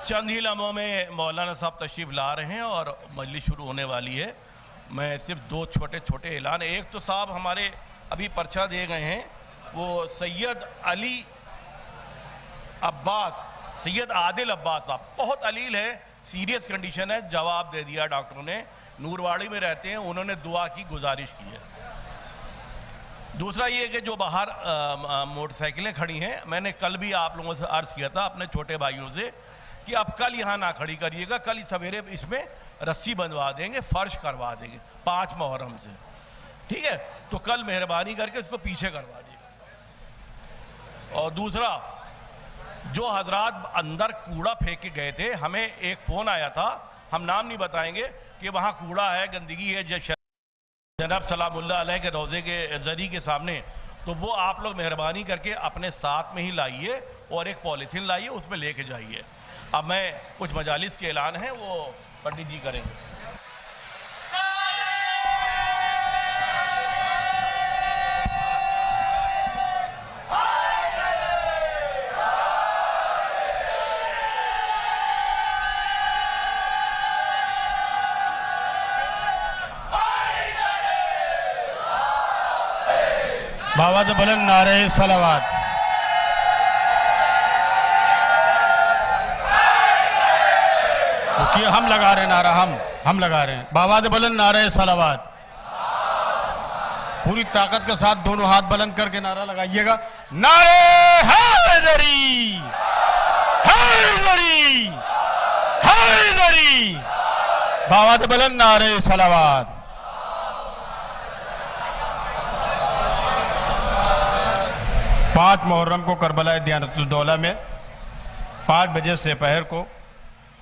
चंद ही लम्हों में मौलाना साहब तशरीफ़ ला रहे हैं और मजलिस शुरू होने वाली है। मैं सिर्फ दो छोटे छोटे ऐलान, एक तो साहब हमारे अभी पर्चा दिए गए हैं, वो सैयद अली अब्बास, सैयद आदिल अब्बास साहब बहुत अलील है, सीरियस कंडीशन है, जवाब दे दिया डॉक्टरों ने, नूरवाड़ी में रहते हैं, उन्होंने दुआ की गुजारिश की है। दूसरा ये कि जो बाहर मोटरसाइकिलें खड़ी हैं, मैंने कल भी आप लोगों से अर्ज़ किया था अपने छोटे भाइयों से कि अब कल यहाँ ना खड़ी करिएगा, कल सवेरे इसमें रस्सी बंधवा देंगे, फर्श करवा देंगे 5 मुहर्रम से, ठीक है? तो कल मेहरबानी करके इसको पीछे करवा दीजिएगा। और दूसरा, जो हजरात अंदर कूड़ा फेंक के गए थे, हमें एक फ़ोन आया था, हम नाम नहीं बताएंगे, कि वहाँ कूड़ा है, गंदगी है जनाब सलामुल्लाह अलैह के रोज़े के जरी के सामने, तो वो आप लोग मेहरबानी करके अपने साथ में ही लाइए और एक पॉलीथीन लाइए, उसमें लेके जाइए। अब मैं कुछ मजालिस के ऐलान हैं वो पंडित जी करेंगे। बावाद बुलंद नारे सलावत। क्योंकि हम लगा रहे नारा, हम लगा रहे हैं। बावाद बुलंद नारे सलावत। पूरी ताकत के साथ दोनों हाथ बुलंद करके नारा लगाइएगा, नारे हैदरी हैदरी हैदरी। बावाद बुलंद नारे सलावत। पाँच मुहर्रम को करबला दियानतुद्दौला में 5 बजे से पहर को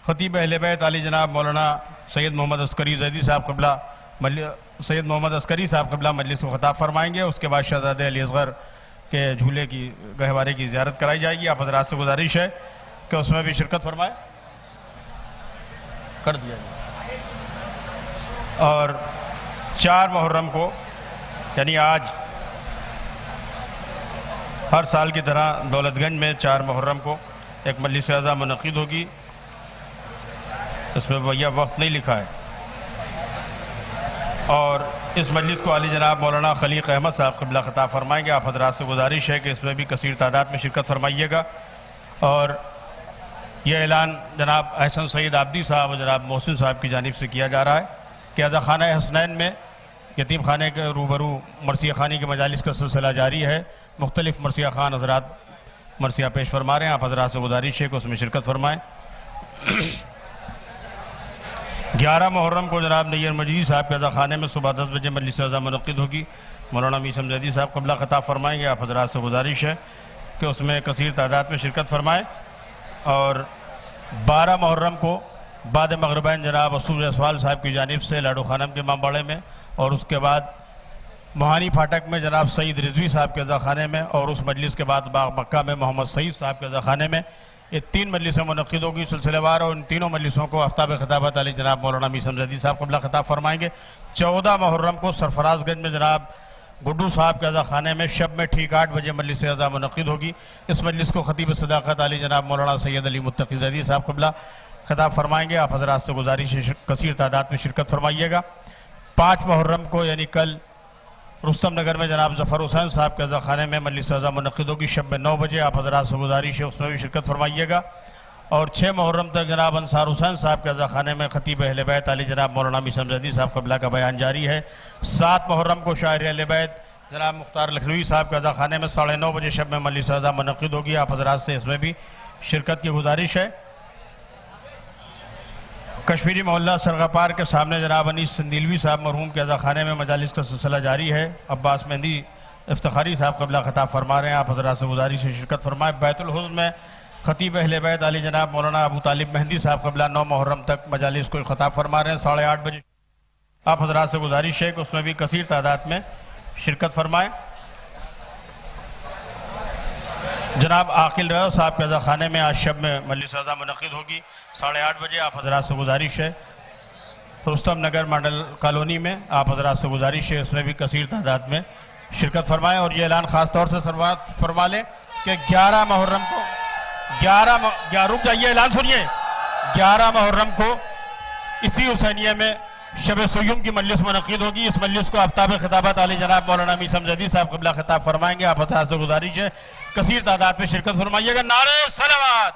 खतीब अहले बैत आली जनाब मौलाना सैयद मोहम्मद अस्करी जैदी साहब क़िबला सैयद मोहम्मद अस्करी साहब क़िबला मजलिस को ख़ताब फरमाएंगे। उसके बाद शहज़ादे अली असग़र के झूले की गहवारे की ज़ियारत कराई जाएगी। आप हज़रात से गुजारिश है कि उसमें भी शिरकत फरमाए, कर दिया जाए। और 4 मुहर्रम को यानी आज हर साल की तरह दौलतगंज में 4 मुहर्रम को एक मजलिस अज़ा मुनक़िद होगी। इसमें भैया वक्त नहीं लिखा है। और इस मजलिस को आली जनाब मौलाना खलीक अहमद साहब क़िबला ख़ताब फरमाएंगे। आप हज़रात से गुजारिश है कि इसमें भी कसीर तादाद में शिरकत फरमाइएगा। और यह ऐलान जनाब अहसन सईद आबदी साहब और जनाब मोहसिन साहब की जानिब से किया जा रहा है कि अज़ा खाना हसनैन में यतीम खाने के रूबरू मरसिया खानी के मजालिस का सिलसिला जारी है। मुख्तलिफ मरसिया खान हज़रात मरसिया पेश फरमा रहे हैं। आप हज़रात से गुजारिश है कि उसमें शिरकत फरमाएँ। 11 मुहर्रम को जनाब नैयर मजीद साहब के अज़ा खाने में सुबह 10 बजे मजलिस अज़ा मुनक़िद होगी। मौलाना मीसम जैदी साहब क़िबला ख़ताब फरमाएंगे। आप हज़रात से गुजारिश है कि उसमें कसीर तादाद में शिरकत फरमाएँ। और 12 मुहर्रम को बाद मग़रिबैन जनाब असूल असवाल साहब की जानिब से लाडो खानम के इमामबाड़े में, और उसके बाद मोहानी फाटक में जनाब सईद रिजवी साहब के अज़ा खाने में, और उस मजलिस के बाद बाग मक्का में मोहम्मद सईद साहब के अज़ा खाने में, ये 3 मजलिसें मुनक़िद होगी सिलसिलेवार। और इन तीनों मजलिसों को आफ्ताब ख़िताबत अली जनाब मौलाना मीसम जैदी साहब क़िबला ख़ताब फरमाएंगे। 14 मुहर्रम को सरफराजगंज में जनाब गुड्डू साहब के अज़ा खाने में शब में ठीक 8 बजे मजलिस अज़ा मुनक़िद होगी। इस मजलिस को खतीब सदाक़त अली जनाब मौलाना सैयद अली मुत्तक़ी जैदी साहब क़िबला ख़ताब फरमाएंगे। आप हज़रात से गुजारिश है कसीर तादाद में शिरकत फरमाइएगा। 5 मुहर्रम को यानी कल रुस्तम नगर में जनाब ज़फ़र हुसैन साहब के अज़ा खाने में मजलिस अज़ा मुनक़िद होगी शब में 9 बजे। आप हज़रात से गुजारिश है उसमें भी शिरकत फरमाइएगा। और 6 मुहर्रम तक जनाब अंसार हुसैन साहब के अज़ा खाने में खतीब अहले बैत आली जनाब मौलाना मीसम जैदी साहब क़िबला का बयान जारी है। 7 मुहर्रम को शायर अहले बैत जनाब मुख्तार लखनवी साहब के अज़ा खाने में 9:30 बजे शब में मजलिस अज़ा मुनक़िद होगी। आप हज़रात से इसमें भी शिरकत की गुजारिश है। कश्मीरी मोहल्ला सरगापार के सामने जनाब अनीस संदीलवी साहब मरहूम के अज़ा खाने में मजालिस का सिलसिला जारी है। अब्बास मेहंदी इफ्तिखारी साहब क़िबला ख़ताब फरमा रहे हैं। आप हज़रात से गुजारिश से शिरकत फरमाएँ। बैतुल हुज़्न में खतीब अहले बैत आली जनाब मौलाना अबू तालिब मेहंदी साहब क़िबला 9 मुहर्रम तक मजालिस को ख़ताब फरमा रहे हैं 8:30 बजे। आप हज़रात से गुजारिश है कि उसमें भी कसीर तादाद में शिरकत फरमाएँ। जनाब आकिल रहो साहब के अज़ा खाने में आज शब में मजलिस अज़ा मुनक़िद होगी 8:30 बजे। आप हज़रात से गुजारिश है रुस्तम नगर मॉडल कॉलोनी में, आप हज़रात से गुजारिश है उसमें भी कसीर तादाद में शिरकत फरमाएँ। और ये ऐलान ख़ास तौर से फरमा लें कि 11 मुहर्रम को रुक जाइए, ऐलान सुनिए, 11 मुहर्रम को इसी हुसैनिया में शब सुयूम की मजलिस मुनक़िद होगी। इस मजलिस को आफ्ताब खिताबत आली जनाब मौलाना मीसम जदी साहब क़िबला खिताब फरमाएंगे। आप हज़रात से गुजारिश है कसीर तादाद में शिरकत फरमाइएगा। नारे सलावत।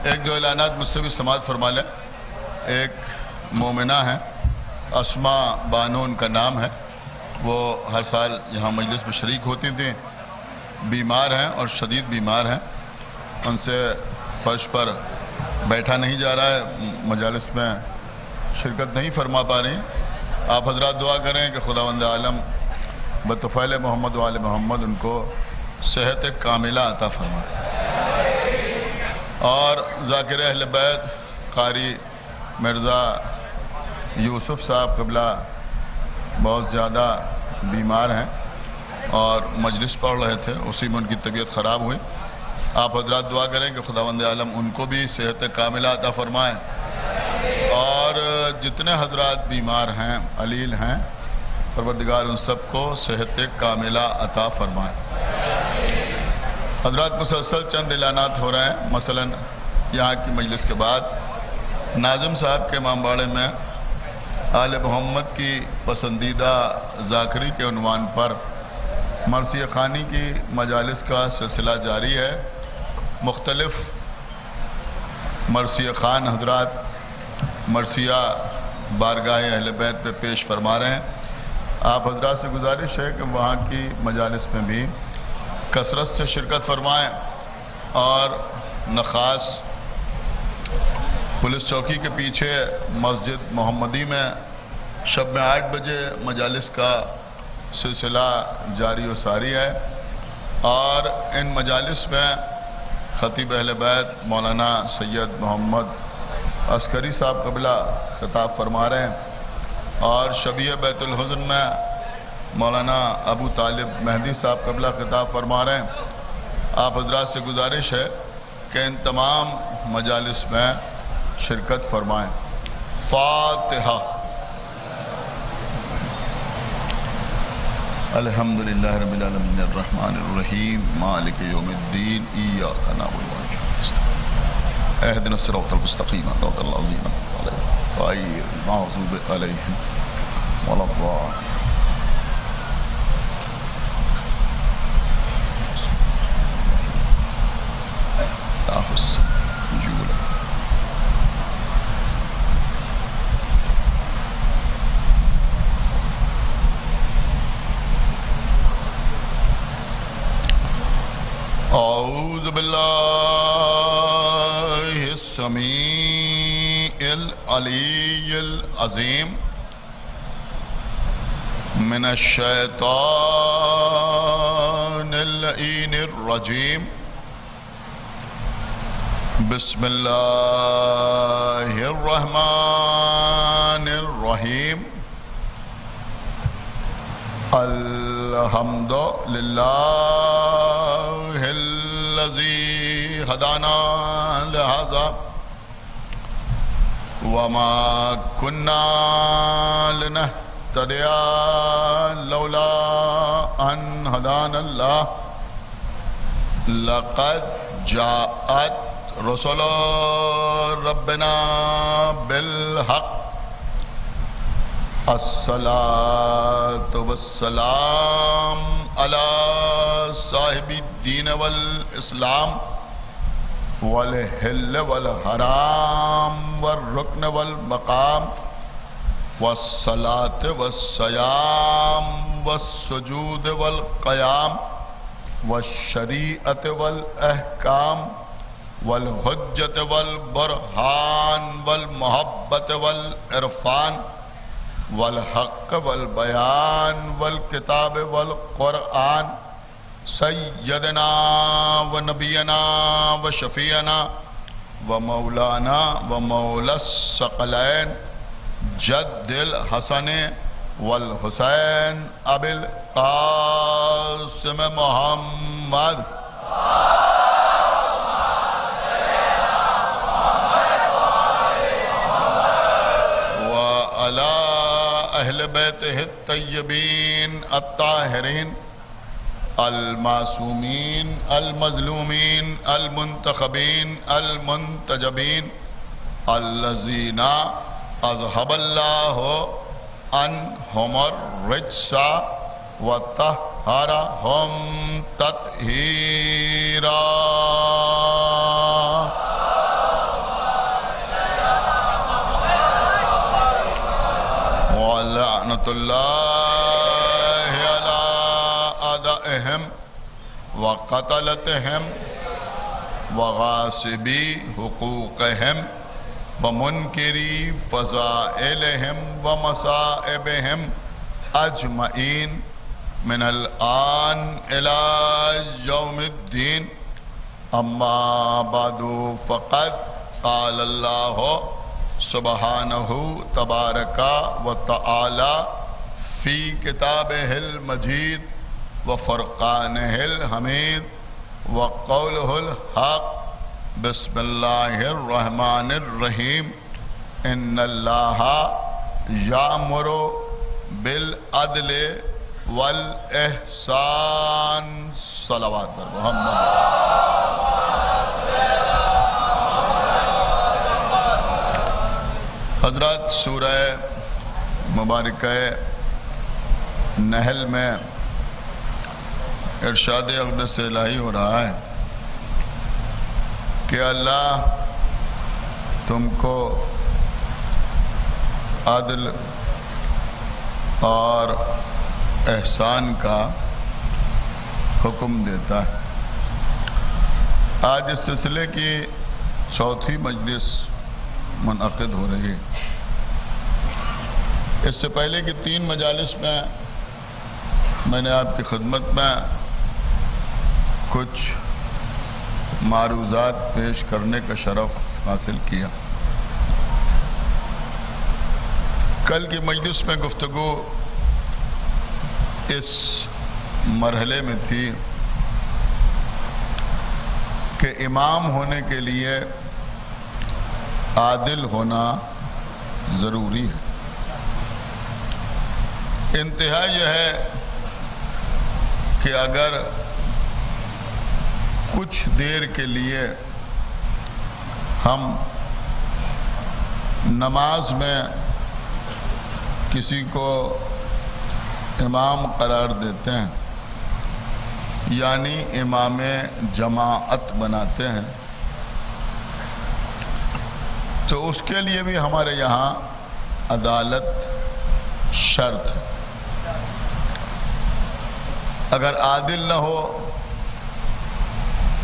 एक दो ऐलानात मुझसे भी समाअत फरमा लें। एक मोमिना है, अस्मा बानो उनका नाम है, वो हर साल यहाँ मजलिस में शरीक होती थी। बीमार हैं और शदीद बीमार हैं, उनसे फ़र्श पर बैठा नहीं जा रहा है, मजालिस में शिरकत नहीं फरमा पा रही। आप हजरात दुआ करें कि खुदावंद आलम बतफ़ैल मोहम्मद वाले मोहम्मद उनको सेहत कामिला अता फरमाए। और ज़ाकिर अहल बैत कारी मिर्ज़ा यूसुफ़ साहब क़िबला बहुत ज़्यादा बीमार हैं और मजलिस पढ़ रहे थे, उसी में उनकी तबीयत ख़राब हुई। आप हजरात दुआ करें कि खुदावंद आलम उनको भी सेहत कामिला अता फ़रमाएँ। और जितने हजरात बीमार हैं, अलील हैं, परवरदिगार उन सबको सेहत कामिला अता फ़रमाएँ। हजरात मुसलसल चंद ऐलानात हो रहे हैं। मसलन यहाँ की मजलिस के बाद नाज़िम साहब के इमामबाड़े में आले मोहम्मद की पसंदीदा ज़ाकरी के उन्वान पर मरसिया ख़ानी की मजालिस का सिलसिला जारी है। मुख्तलिफ़ मरसिया ख़ान हजरात मरसिया बारगाह अहले बैत पे पेश फरमा रहे हैं। आप हजरात से गुजारिश है कि वहाँ की मजालिस में भी कसरत से शिरकत फरमाएँ। और नखास पुलिस चौकी के पीछे मस्जिद मोहम्मदी में शब में 8 बजे मजालिस का सिलसिला जारी व सारी है। और इन मजालिस में ख़तीब अहले बैत मौलाना सैयद मोहम्मद अस्करी साहब क़िबला खिताब फरमा रहे हैं। और शबीह बैतुल हुज़्न में मौलाना अबू तालिब मेहदी साहब क़िबला खिताब फरमा रहे हैं। आप हजरात से गुजारिश है कि इन तमाम मजालिस में शिरकत फरमाएँ। फ़ातिहा। अल्हम्दुलिल्लाहि रब्बिल आलमीन अर्रहमानिर रहीम मालिकि यौमिद्दीन इय्याका नअबुदु व इय्याका नस्तईन इहदिनस सिरातल मुस्तक़ीम सिरातल लज़ीना गैरिल मग़ज़ूबि अलैहिम वलद्दाल्लीन। औज़ु बिल्लाहि समीइल अलीय्यिल अज़ीम मिनश शैतानिर लईनिर रजीम। बिस्मिल्लाहिर रहमानिर रहीम। अल्हम्दुलिल्लाहिल्लज़ी हदाना लिहाज़ा वमा कुन्ना लिनहतदिया लौला अन हदानल्लाह लक़द जाअत रसूल रब्बिना बिल हक़ अस्सलातु वस्सलाम अला साहिबिद्दीन वल इस्लाम वल हिल्ल वल हराम वल रुक्न वल मकाम वस्सलात वस्सयाम वस्सुजूद वल क़याम वश्शरीअत वल अहकाम वल हुज्जत वल बुरहान वल मोहब्बत वल इरफान वल हक़ वल बयान वल किताब वल क़ुरआन सय्यदना व नबीना व शफ़ीना व मौलाना व मौलस सकलैन जद्दिल हसन वल हुसैन अबिल क़ासिम मोहम्मद व अला अहल बैतिहि तय्यबीन अत्ताहिरीन अल-मासूमीन अल-मज़लूमीन अल-मुंतखबीन अल-मुंतजबीन अल्लज़ीना अज़हबल्लाहु अन्हुमुर रिज्सा व तहहरहुम तत्हीरा। व लअनतुल्लाहि अला अदअहिम व क़तलतहिम व गासिबी हुकूक़हिम व मुनकिरी फ़ज़ाइलहिम व मसाइबहिम अजमईन मिनल आन इला यौमिद्दीन। अम्मा बादु फ़क़द क़ालल्लाहु सुब्हानहु तबारका व तआला फ़ी किताबिहिल मजीद व फ़ुरक़ानिहिल हमीद व क़ौलुहुल हक़। बिस्मिल्लाहिर्रहमानिर्रहीम। इन्नल्लाहा यामुरु बिल अदले वल एहसान। सलावत पर मोहम्मद। हज़रत सूरह मुबारक नहल में इरशाद अक़दस इलाही हो रहा है कि अल्लाह तुमको अदल और एहसान का हुक्म देता है। आज इस सिलसिले की चौथी मजलिस मुनअक़िद हो रही है। इससे पहले की 3 मजालिस में मैंने आपकी खिदमत में कुछ मारूज़ात पेश करने का शरफ़ हासिल किया। कल की मजलिस में गुफ्तगू इस मरहले में थी कि इमाम होने के लिए आदिल होना ज़रूरी है। इंतहा यह है कि अगर कुछ देर के लिए हम नमाज में किसी को इमाम करार देते हैं यानी इमाम जमाअत बनाते हैं तो उसके लिए भी हमारे यहाँ अदालत शर्त है। अगर आदिल न हो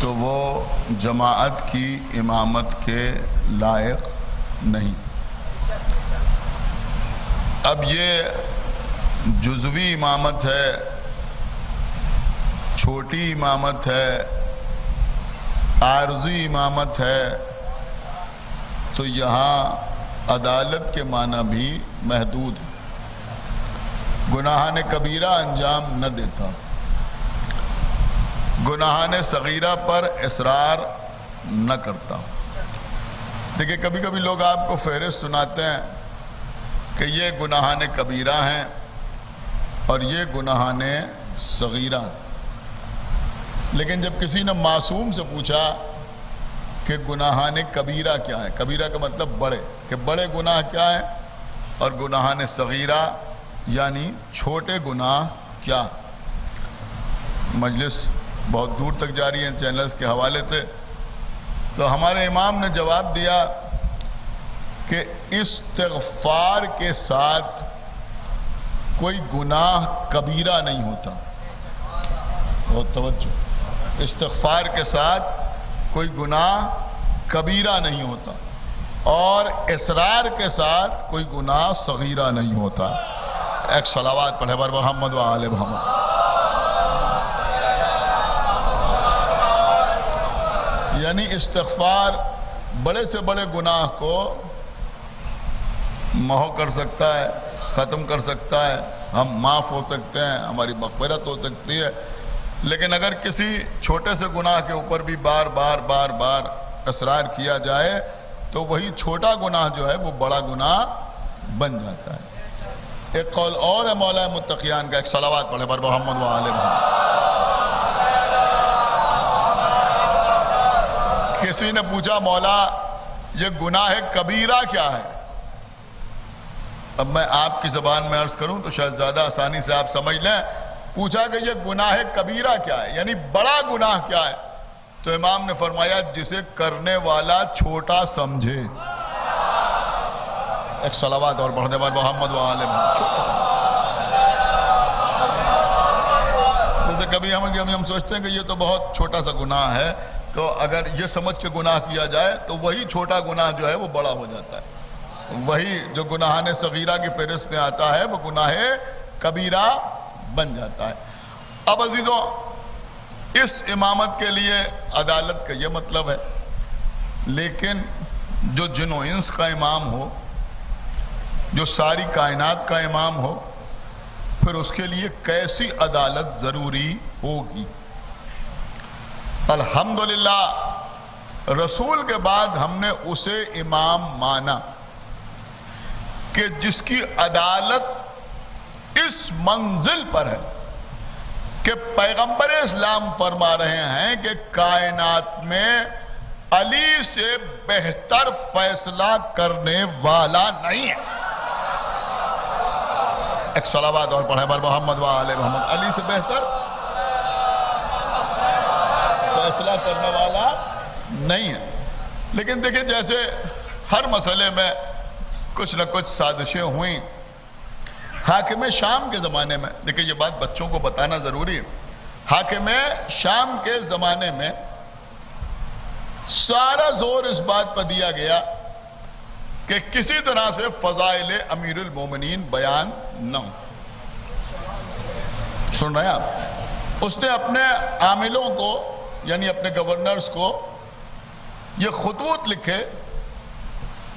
तो वो जमाअत की इमामत के लायक नहीं। अब ये जुज़वी इमामत है, छोटी इमामत है, आर्जी इमामत है, तो यहाँ अदालत के माना भी महदूद है। गुनाहान कबीरा अंजाम न देता, गुनाहान सगीरा पर इसरार न करता। देखिए कभी कभी लोग आपको फहरिस्त सुनाते हैं कि ये गुनाहान कबीरा हैं और ये गुनाहान सगीरा, लेकिन जब किसी ने मासूम से पूछा कि गुनाहान कबीरा क्या है, कबीरा का मतलब बड़े, कि बड़े गुनाह क्या है और गुनाहान सगीरा यानी छोटे गुनाह क्या। मजलिस बहुत दूर तक जारी है चैनल्स के हवाले से। तो हमारे इमाम ने जवाब दिया कि इस्तिग़फ़ार के साथ कोई गुनाह कबीरा नहीं होता। बहुत तवज्जो, इस्तिग़फ़ार के साथ कोई गुनाह कबीरा नहीं होता और इसरार के साथ कोई गुनाह सगीरा नहीं होता। एक सलावात पढ़े बर मोहम्मद व आले मोहम्मद। यानी इस्तिग़फ़ार बड़े से बड़े गुनाह को महव कर सकता है, ख़त्म कर सकता है, हम माफ़ हो सकते हैं, हमारी मग़फ़िरत हो सकती है। लेकिन अगर किसी छोटे से गुनाह के ऊपर भी बार बार बार बार इसरार किया जाए तो वही छोटा गुनाह जो है वो बड़ा गुनाह बन जाता है। एक कौल और है मौला मुत्तक़ियान का, एक सलावात पढ़े पर मोहम्मद व आले मोहम्मद। किसी ने पूछा मौला ये गुनाह कबीरा क्या है? अब मैं आपकी ज़बान में अर्ज़ करूं तो शायद ज़्यादा आसानी से आप समझ लें। पूछा कि ये गुनाह कबीरा क्या है, यानी बड़ा गुनाह क्या है? तो इमाम ने फरमाया जिसे करने वाला छोटा समझे। एक सलावात और पढ़ने वाले मोहम्मद व आले मोहम्मद। जैसे कभी हम सोचते हैं कि ये तो बहुत छोटा सा गुनाह है, तो अगर ये समझ के गुनाह किया जाए तो वही छोटा गुनाह जो है वो बड़ा हो जाता है। वही जो गुनाह सगीरा की फहरिस्त में आता है वो गुनाह कबीरा बन जाता है। अब अजीजों, इस इमामत के लिए अदालत का ये मतलब है, लेकिन जो जिन्नो इंस का इमाम हो, जो सारी कायनात का इमाम हो, फिर उसके लिए कैसी अदालत ज़रूरी होगी। अल्हम्दुलिल्लाह रसूल के बाद हमने उसे इमाम माना कि जिसकी अदालत इस मंजिल पर है कि पैगंबर इस्लाम फरमा रहे हैं कि कायनात में अली से बेहतर फैसला करने वाला नहीं है। एक सलावात और पढ़े बर मोहम्मद व आले मोहम्मद। अली से बेहतर फैसला करने वाला नहीं है। लेकिन देखिए, जैसे हर मसले में कुछ न कुछ साजिशें हुई। हाकिम शाम के ज़माने में, देखिए ये बात बच्चों को बताना ज़रूरी है, हाकिम शाम के ज़माने में सारा जोर इस बात पर दिया गया कि किसी तरह से फ़ज़ाइल अमीरुल मोमिनीन बयान न हो। सुन रहे हैं आप? उसने अपने आमिलों को, यानी अपने गवर्नर्स को ये खतूत लिखे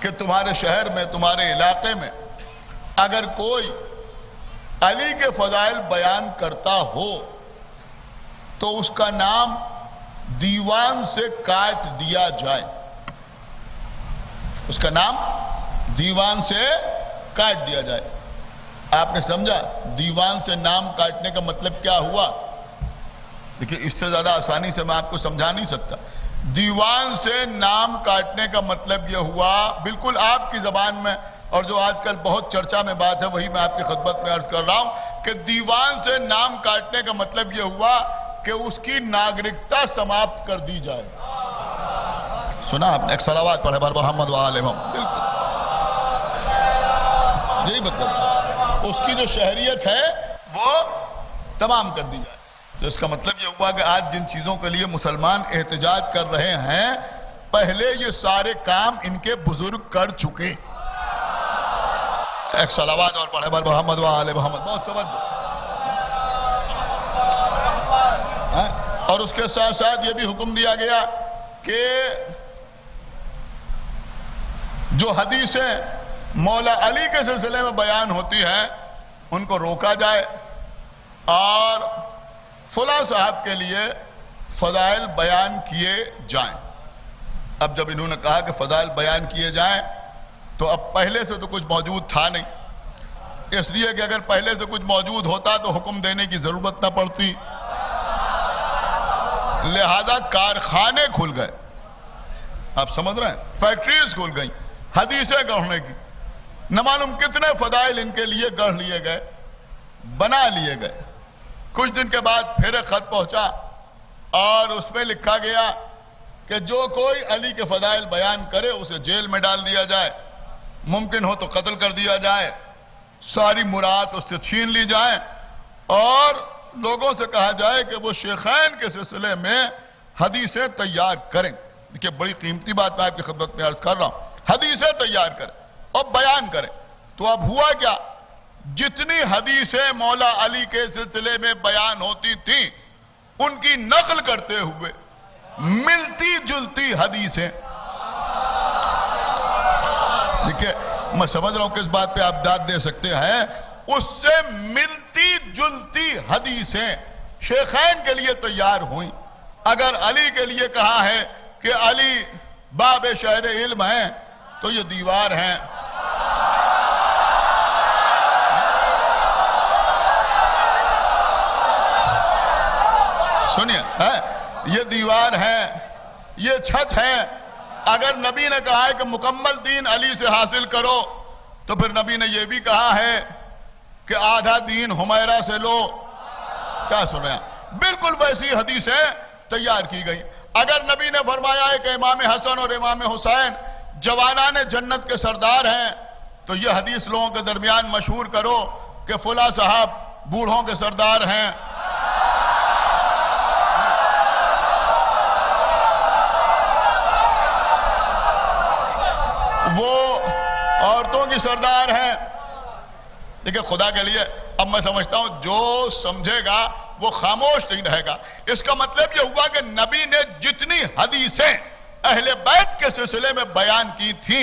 कि तुम्हारे शहर में, तुम्हारे इलाके में अगर कोई अली के फ़ज़ाइल बयान करता हो तो उसका नाम दीवान से काट दिया जाए। उसका नाम दीवान से काट दिया जाए। आपने समझा दीवान से नाम काटने का मतलब क्या हुआ? देखिए, इससे ज़्यादा आसानी से मैं आपको समझा नहीं सकता। दीवान से नाम काटने का मतलब यह हुआ, बिल्कुल आपकी ज़बान में, और जो आजकल बहुत चर्चा में बात है वही मैं आपकी खिदमत में अर्ज़ कर रहा हूँ कि दीवान से नाम काटने का मतलब यह हुआ कि उसकी नागरिकता समाप्त कर दी जाए। सुना आपने? एक सलावात पढ़े बर मोहम्मद व आले मोहम्मद। बिल्कुल यही मतलब, उसकी जो शहरियत है वो तमाम कर दी जाए। तो इसका मतलब ये हुआ कि आज जिन चीज़ों के लिए मुसलमान एहतजाज कर रहे हैं, पहले ये सारे काम इनके बुजुर्ग कर चुके। एक सलावात और पढ़े बर मोहम्मद व आले मोहम्मद। बहुत तवज्जो। और उसके साथ साथ ये भी हुक्म दिया गया कि जो हदीसें मौला अली के सिलसिले में बयान होती हैं उनको रोका जाए और फुला साहब के लिए फ़ज़ाइल बयान किए जाएं। अब जब इन्होंने कहा कि फ़ज़ाइल बयान किए जाएं तो अब पहले से तो कुछ मौजूद था नहीं, इसलिए कि अगर पहले से कुछ मौजूद होता तो हुक्म देने की ज़रूरत ना पड़ती। लिहाजा कारखाने खुल गए, आप समझ रहे हैं, फैक्ट्रीज खुल गई हदीसें गढ़ने की। न मालूम कितने फ़ज़ाइल इनके लिए गढ़ लिए गए, बना लिए गए। कुछ दिन के बाद फिर एक खत पहुंचा और उसमें लिखा गया कि जो कोई अली के फ़ज़ाइल बयान करे उसे जेल में डाल दिया जाए, मुमकिन हो तो कत्ल कर दिया जाए। सारी मुराद उससे छीन ली जाए और लोगों से कहा जाए कि वो शेखैन के सिलसिले में हदीसें तैयार करें। देखिए बड़ी कीमती बात मैं आपकी खिदमत में अर्ज कर रहा हूं, हदीसें तैयार करें और बयान करें। तो अब हुआ क्या, जितनी हदीसें मौला अली के सिलसिले में बयान होती थी उनकी नकल करते हुए मिलती जुलती हदीसें, देखिए मैं समझ रहा हूं किस बात पे आप दाद दे सकते हैं, उससे मिलती जुलती हदीसें शेखैन के लिए तैयार हुई। अगर अली के लिए कहा है कि अली बाब शहर इल्म है तो ये दीवार है, सुनिए है, ये दीवार है, ये छत है। अगर नबी ने कहा है कि मुकम्मल दीन अली से हासिल करो तो फिर नबी ने यह भी कहा है कि आधा दीन हुमैरा से लो। क्या सुन रहे हैं, बिल्कुल वैसी हदीसें तैयार की गई। अगर नबी ने फरमाया है कि इमाम हसन और इमाम हुसैन जवानाने जन्नत के सरदार हैं तो यह हदीस लोगों के दरमियान मशहूर करो कि फुला साहब बूढ़ों के सरदार हैं। वो औरतों की सरदार हैं। देखिए खुदा के लिए अब मैं समझता हूं जो समझेगा वो खामोश नहीं रहेगा। इसका मतलब यह हुआ कि नबी ने जितनी हदीसें अहले बैत के सिलसिले में बयान की थी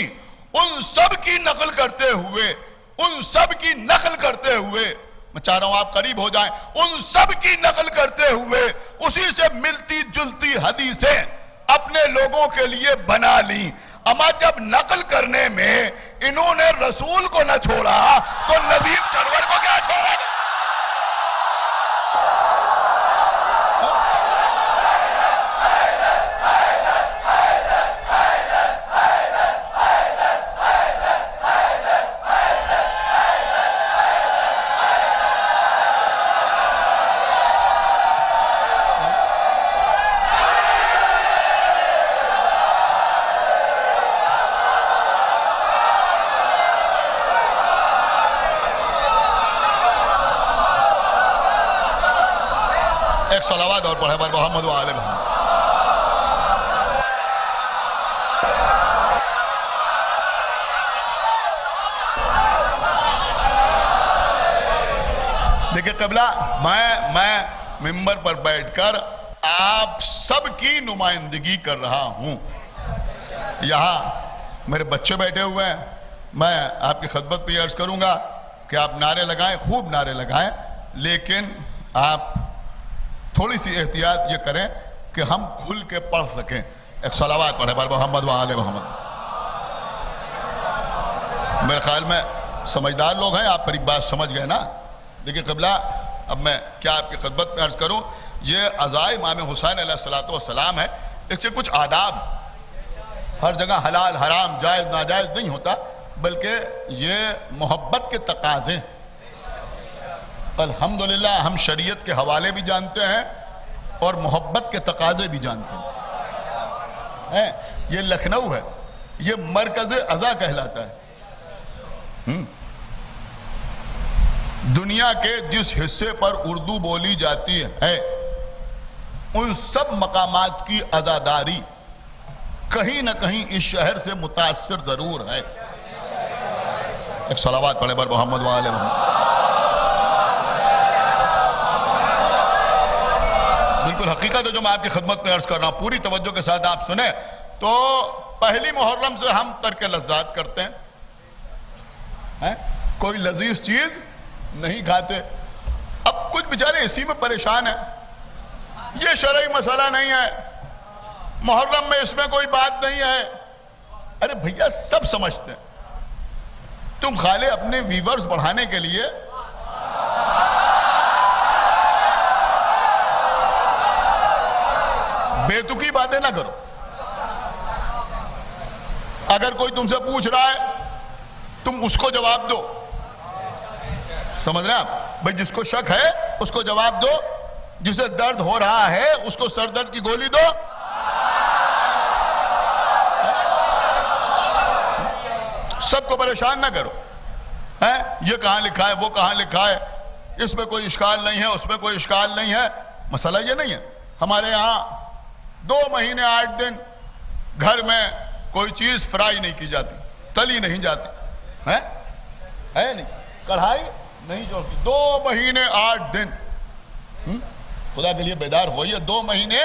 उन सब की नकल करते हुए, उन सब की नकल करते हुए, मैं चाह रहा हूं आप करीब हो जाएं, उन सब की नकल करते हुए उसी से मिलती जुलती हदीसें अपने लोगों के लिए बना ली। अमा जब नकल करने में इन्होंने रसूल को न छोड़ा तो नबी सरवर को क्या छोड़ा। एक सलावत और पढ़े पर मोहम्मद व आले मोहम्मद। देखिए क़िबला, मैं मिंबर पर बैठकर आप सबकी नुमाइंदगी कर रहा हूं। यहां मेरे बच्चे बैठे हुए हैं, मैं आपकी खिदमत पे अर्ज करूंगा कि आप नारे लगाएं, खूब नारे लगाएं, लेकिन आप थोड़ी सी एहतियात ये करें कि हम खुल के पढ़ सकें। एक सलावत पढ़े पर मोहम्मद व आले मोहम्मद। मेरे ख्याल में समझदार लोग हैं, आप मेरी बात समझ गए ना। देखिए क़िबला, अब मैं क्या आपकी खिदमत में अर्ज करूं, ये अज़ा इमाम हुसैन अलैहिस्सलातु वस्सलाम है, इससे कुछ आदाब। हर जगह हलाल हराम जायज़ नाजायज़ नहीं होता, बल्कि ये मोहब्बत के तकाज़े। अल्हम्दुलिल्लाह हम शरीयत के हवाले भी जानते हैं और मोहब्बत के तकाज़े भी जानते हैं। ये लखनऊ है, ये मरकज़ अज़ा कहलाता है। दुनिया के जिस हिस्से पर उर्दू बोली जाती है उन सब मकामात की अज़ादारी कहीं ना कहीं इस शहर से मुतासिर जरूर है। एक सलावत पढ़े पर मोहम्मद व आले मोहम्मद। बिल्कुल हकीकत है जो मैं आपकी खिदमत में अर्ज कर रहा हूं, पूरी तवज्जो के साथ आप सुने। तो पहली मुहर्रम से हम तर्क लज्जात करते हैं, कोई लजीज चीज नहीं खाते। अब कुछ बेचारे इसी में परेशान है, ये शरई मसला नहीं है, मुहर्रम में इसमें कोई बात नहीं है। अरे भैया सब समझते हैं, तुम खाली अपने व्यूवर्स बढ़ाने के लिए बेतुकी बातें ना करो। अगर कोई तुमसे पूछ रहा है तुम उसको जवाब दो, समझ रहे हैं आप भाई? जिसको शक है उसको जवाब दो, जिसे दर्द हो रहा है उसको सर दर्द की गोली दो। सबको परेशान ना करो। है, ये कहाँ लिखा है, वो कहाँ लिखा है, इसमें कोई इश्काल नहीं है, उसमें कोई इश्काल नहीं है। मसला ये नहीं है। हमारे यहाँ 2 महीने 8 दिन घर में कोई चीज फ्राई नहीं की जाती, तली नहीं जाती है नहीं, कढ़ाई नहीं जोड़ती। 2 महीने 8 दिन खुदा के लिए बेदार होइए। 2 महीने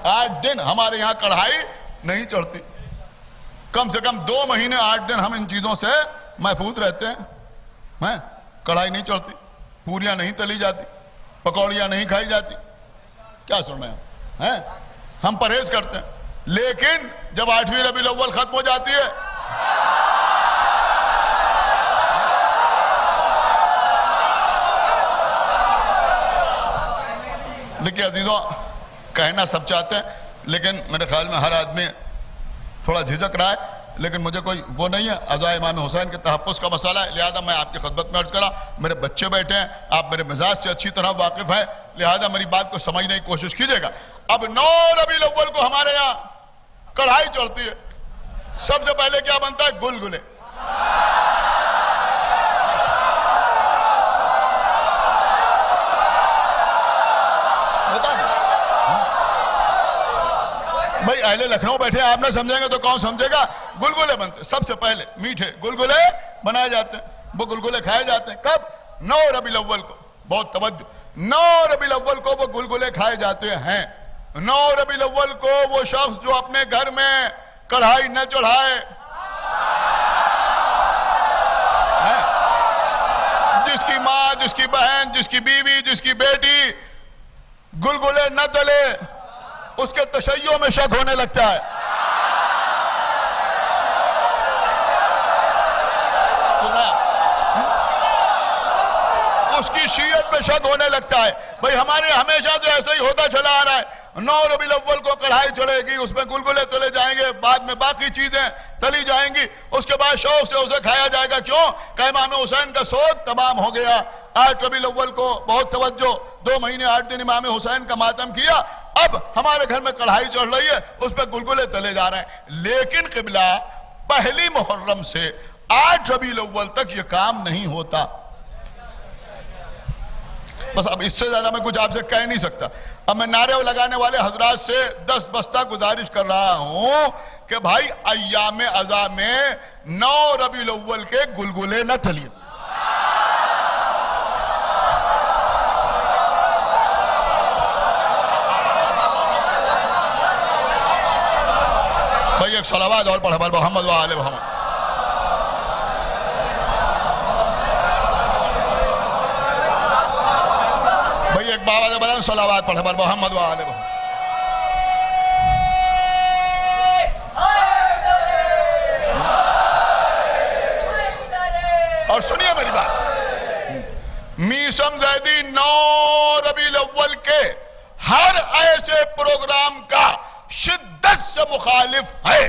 8 दिन हमारे यहाँ कढ़ाई नहीं चढ़ती। कम से कम 2 महीने 8 दिन हम इन चीजों से महफूज रहते हैं। कढ़ाई नहीं चढ़ती, पूरियां नहीं तली जाती, पकौड़ियां नहीं खाई जाती। क्या सुन रहे हैं? हम परहेज करते हैं। लेकिन जब 8वीं रबीउल अव्वल खत्म हो जाती है, देखिए अजीजों, कहना सब चाहते हैं, लेकिन मेरे ख्याल में हर आदमी थोड़ा झिझक रहा है। लेकिन मुझे कोई वो नहीं है, अज़ा इमाम हुसैन के तहफ़्फ़ुज़ का मसला है, लिहाजा मैं आपकी खिदमत में अर्ज़ करा। मेरे बच्चे बैठे हैं, आप मेरे मिजाज से अच्छी तरह वाकिफ़ है, लिहाजा मेरी बात को समझने की कोशिश कीजिएगा। अब 9 रबीउल अव्वल को हमारे यहाँ कढ़ाई चढ़ती है। सबसे पहले क्या बनता है? गुलगुले। भाई अहले लखनऊ बैठे, आप ना समझेंगे तो कौन समझेगा। गुलगुले बनते सबसे पहले, मीठे गुलगुले बनाए जाते हैं। वो गुलगुले खाए जाते हैं कब? 9 रबीउल अव्वल को। बहुत तवज्जो, 9 रबीउल अव्वल को वो गुलगुले खाए जाते हैं। 9 रबीउल अव्वल को वो शख्स जो अपने घर में कढ़ाई न चढ़ाए, जिसकी माँ, जिसकी बहन, जिसकी बीवी, जिसकी बेटी गुलगुले न तले, उसके तशय्यो में शक होने लगता है। उसकी शीयत में शक होने लगता है। भाई हमारे हमेशा से ऐसे ही होता चला आ रहा है। 9 रबीउल अव्वल को कढ़ाई चढ़ेगी, उसमें गुलगुले तले जाएंगे, बाद में बाकी चीजें तली जाएंगी, उसके बाद शौक से उसे खाया जाएगा। क्यों? कि इमाम हुसैन का शौक तमाम हो गया। 8 रबीउल अव्वल को बहुत तवज्जो, 2 महीने 8 दिन इमाम हुसैन का मातम किया। अब हमारे घर में कढ़ाई चढ़ रही है, उस पर गुलगुले तले जा रहे हैं। लेकिन क़िबला, पहली मुहर्रम से 8 रबीउल अव्वल तक ये काम नहीं होता। बस अब इससे ज्यादा मैं कुछ आपसे कह नहीं सकता। अब मैं नारे लगाने वाले हजरात से 10 बस्ता गुजारिश कर रहा हूं कि भाई अय्याम अज़ा में 9 रबीउल अव्वल के गुलगुले न तलिए। भाई एक सलावत और पढ़े बल मोहम्मद व आले मोहम्मद। भाई एक बाबा ने बता सलावत पढ़े बल मोहम्मद व आले मोहम्मद। और सुनिए मेरी बात, मीसम जैदी 9 रबीउल अव्वल के हर ऐसे प्रोग्राम का शिद्दत से मुखालिफ है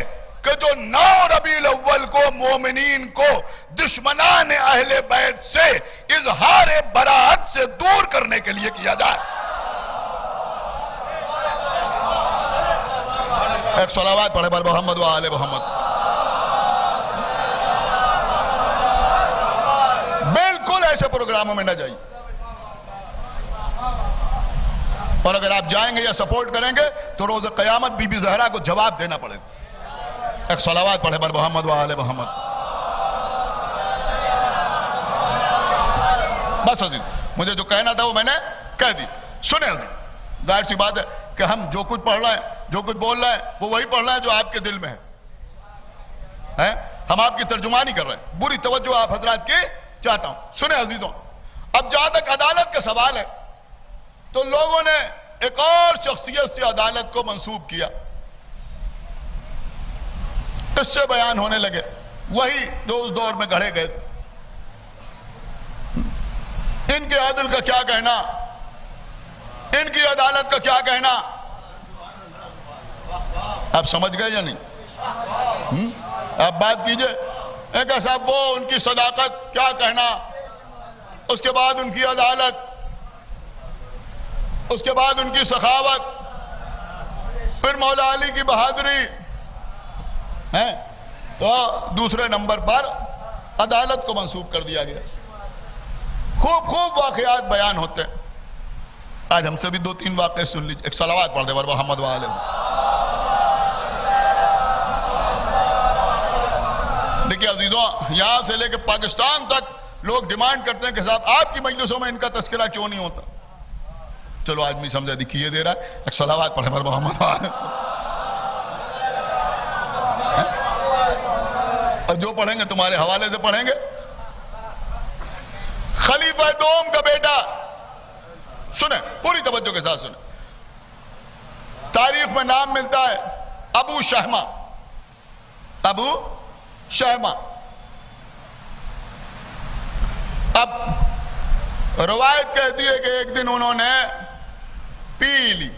कि जो 9 रबीउल अव्वल को मोमिनीन को दुश्मनान अहले बैत से इजहार बराअत से दूर करने के लिए किया जाए। एक सलावत पढ़े बर मोहम्मद व आले मोहम्मद। बिल्कुल ऐसे प्रोग्रामों में न जाइए, और अगर आप जाएंगे या सपोर्ट करेंगे तो रोज क़यामत बीबी ज़हरा को जवाब देना पड़ेगा। एक सलावत पढ़े बर मोहम्मद व आले मोहम्मद। बस अजीज, मुझे जो कहना था वो मैंने कह दी। सुने अजीज, जाहिर सी बात है कि हम जो कुछ पढ़ रहे हैं, जो कुछ बोल रहे हैं, वो वही पढ़ रहे हैं जो आपके दिल में है। हम आपकी तर्जुमानी कर रहे हैं। बुरी तवज्जो आप हजरात की चाहता हूं। सुने अजीजों, अब जहां तक अदालत का सवाल है, तो लोगों ने एक और शख्सियत से अदालत को मंसूब किया, किस्से बयान होने लगे, वही जो उस दौर में गढ़े गए थे। इनके अदल का क्या कहना, इनकी अदालत का क्या कहना, आप समझ गए या नहीं? आप बात कीजिए। एक साहब वो उनकी सदाकत क्या कहना, उसके बाद उनकी अदालत, उसके बाद उनकी सखावत, फिर मौला अली की बहादुरी है, तो दूसरे नंबर पर अदालत को मंसूब कर दिया गया। खूब खूब वाकयात बयान होते हैं। आज हमसे भी 2-3 वाकये सुन लीजिए। एक सलावात पढ़ दे मोहम्मद वाले। देखिए अजीजों, यहां से लेकर पाकिस्तान तक लोग डिमांड करते हैं कि साहब आपकी मजलिसों में इनका तस्करा क्यों नहीं होता। चलो आदमी समझा दिखिए दे रहा है। एक सलावात पढ़े मोहम्मद वाले। और जो पढ़ेंगे तुम्हारे हवाले से पढ़ेंगे। खलीफा दोम का बेटा, सुने पूरी तवज्जो के साथ सुने, तारीख में नाम मिलता है अबू शहमा। अबू शहमा। अब रवायत कहती है कि एक दिन उन्होंने पी ली।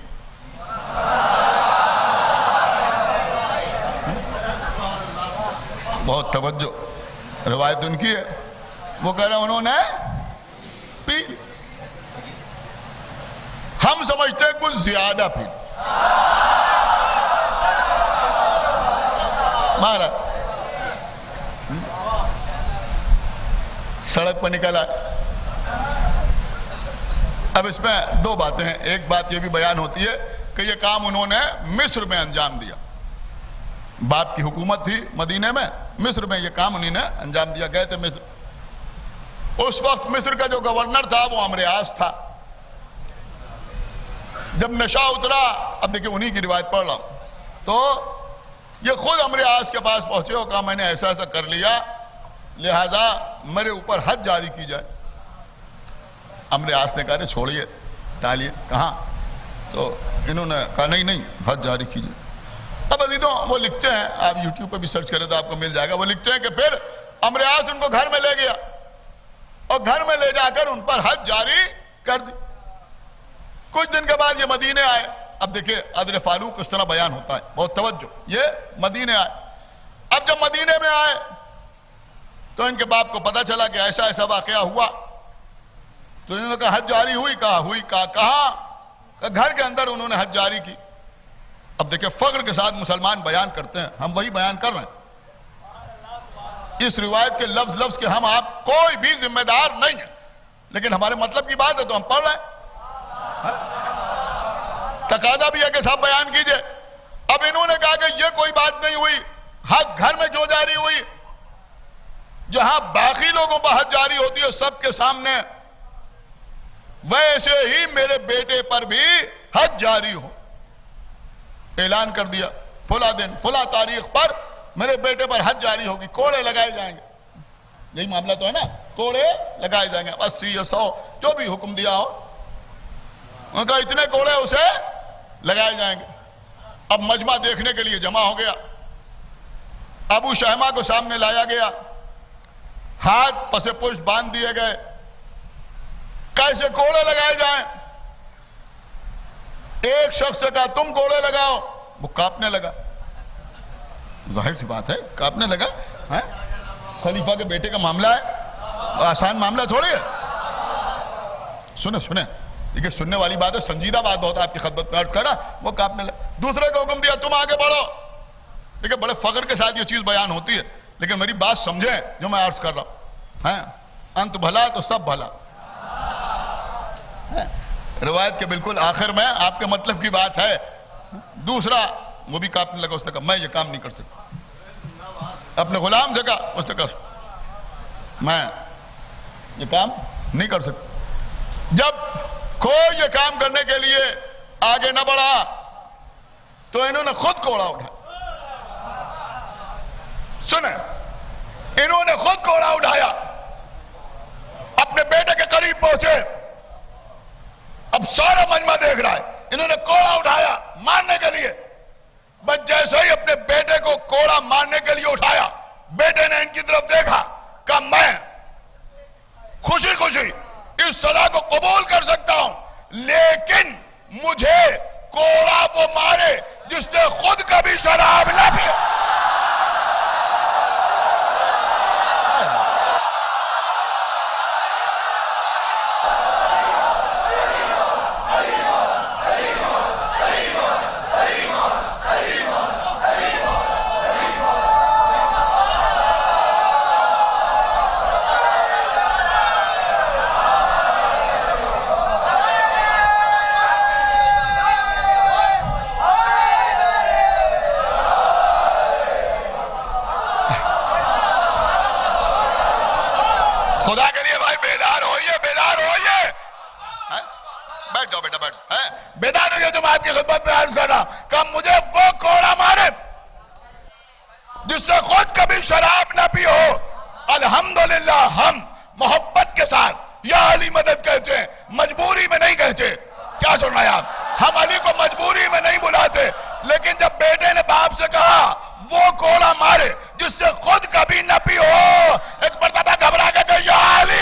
बहुत तवज्जो, रवायत उनकी है। वो कह रहे हैं उन्होंने पी ली। हम समझते हैं कुछ ज्यादा पी। महाराज सड़क पर निकला। अब इसमें 2 बातें हैं। एक बात यह भी बयान होती है कि यह काम उन्होंने मिस्र में अंजाम दिया। बाप की हुकूमत थी मदीने में, मिस्र में यह काम उन्हीं ने अंजाम दिया। गए थे मिस्र। उस वक्त मिस्र का जो गवर्नर था वो अम्र आस था। जब नशा उतरा, अब देखिए उन्हीं की रिवायत पढ़ रहा हूं, तो ये खुद अम्र आस के पास पहुंचे और कहा मैंने ऐसा ऐसा कर लिया, लिहाजा मेरे ऊपर हद जारी की जाए। अम्र आस ने कहा छोड़िए, टालिए। कहाँ? तो इन्होंने कहा नहीं नहीं, हद जारी कीजिए। अब अजीजों वो लिखते हैं, आप यूट्यूब पर भी सर्च करें तो आपको मिल जाएगा। वो लिखते हैं कि फिर अम्र आस उनको घर में ले गया और घर में ले जाकर उन पर हद जारी कर दी। कुछ दिन के बाद ये मदीने आए। अब देखिए अदर फारूक इस तरह बयान होता है, बहुत तवज्जो। ये मदीने आए। अब जब मदीने में आए तो इनके बाप को पता चला कि ऐसा ऐसा वाकया हुआ। तो इन्होंने कहा हद जारी हुई? कहा हुई। कहा घर के अंदर उन्होंने हद जारी की। अब देखिए फख्र के साथ मुसलमान बयान करते हैं, हम वही बयान कर रहे हैं। इस रिवायत के लफ्ज लफ्ज के हम आप कोई भी जिम्मेदार नहीं है, लेकिन हमारे मतलब की बात है तो हम पढ़ रहे हैं। तकादा भी है कि साहब बयान कीजिए। अब इन्होंने कहा कि यह कोई बात नहीं हुई, हद घर में क्यों जारी हुई? जहां बाकी लोगों पर हद जारी होती है सबके सामने, वैसे ही मेरे बेटे पर भी हद जारी हो। ऐलान कर दिया फुला दिन फुला तारीख पर मेरे बेटे पर हद जारी होगी, कोड़े लगाए जाएंगे। यही मामला तो है ना, कोड़े लगाए जाएंगे 80 या 100 जो भी हुक्म दिया हो, उनका इतने कोड़े उसे लगाए जाएंगे। अब मजमा देखने के लिए जमा हो गया। अबू शहमा को सामने लाया गया, हाथ पसे पुष्ट बांध दिए गए। कैसे कोड़े लगाए जाएं? एक शख्स से कहा तुम कोड़े लगाओ, वो कांपने लगा। जाहिर सी बात है कांपने लगा है? खलीफा के बेटे का मामला है, आसान मामला थोड़ी है। सुने सुने, देखिए सुनने वाली बात है, संजीदा बात बहुत है, आपकी खिदमत में अर्ज करा। वो कांपने लगा। दूसरे को हुक्म दिया तुम आगे बढ़ो। देखिए बड़े फख्र के साथ ये चीज बयान होती है, लेकिन मेरी बात समझे जो मैं अर्ज कर रहा हूं है। अंत भला तो सब भला। रिवायत के बिल्कुल आखिर में आपके मतलब की बात है। दूसरा वो भी कांपने लगा। उसने कहा मैं ये काम नहीं कर सकता। अपने गुलाम से कहा, उसने कहा मैं ये काम नहीं कर सकता। जब कोई ये काम करने के लिए आगे न बढ़ा तो इन्होंने खुद कोड़ा उठाया। सुने, इन्होंने खुद कोड़ा उठाया, अपने बेटे के करीब पहुंचे। अब सारा मजमा देख रहा है, इन्होंने कोड़ा उठाया मारने के लिए। बस जैसे ही अपने बेटे को कोड़ा मारने के लिए उठाया, बेटे ने इनकी तरफ देखा, कहा मैं खुशी खुशी इस सजा को कबूल कर सकता हूं, लेकिन मुझे कोड़ा वो मारे जिसने खुद कभी शराब न पिया। जो मैं आपकी खिदमत में अर्ज कर रहा कि मुझे वो कोड़ा मारे जिससे खुद कभी शराब ना पी हो। अल्हम्दुलिल्लाह हम मोहब्बत के साथ या अली मदद कहते हैं, मजबूरी में नहीं कहते। क्या सुन रहे हैं आप? हम अली को मजबूरी में नहीं बुलाते, लेकिन जब बेटे ने बाप से कहा वो कोड़ा मारे जिससे खुद कभी न पी हो, एक मर्तबा घबरा के कहा या अली।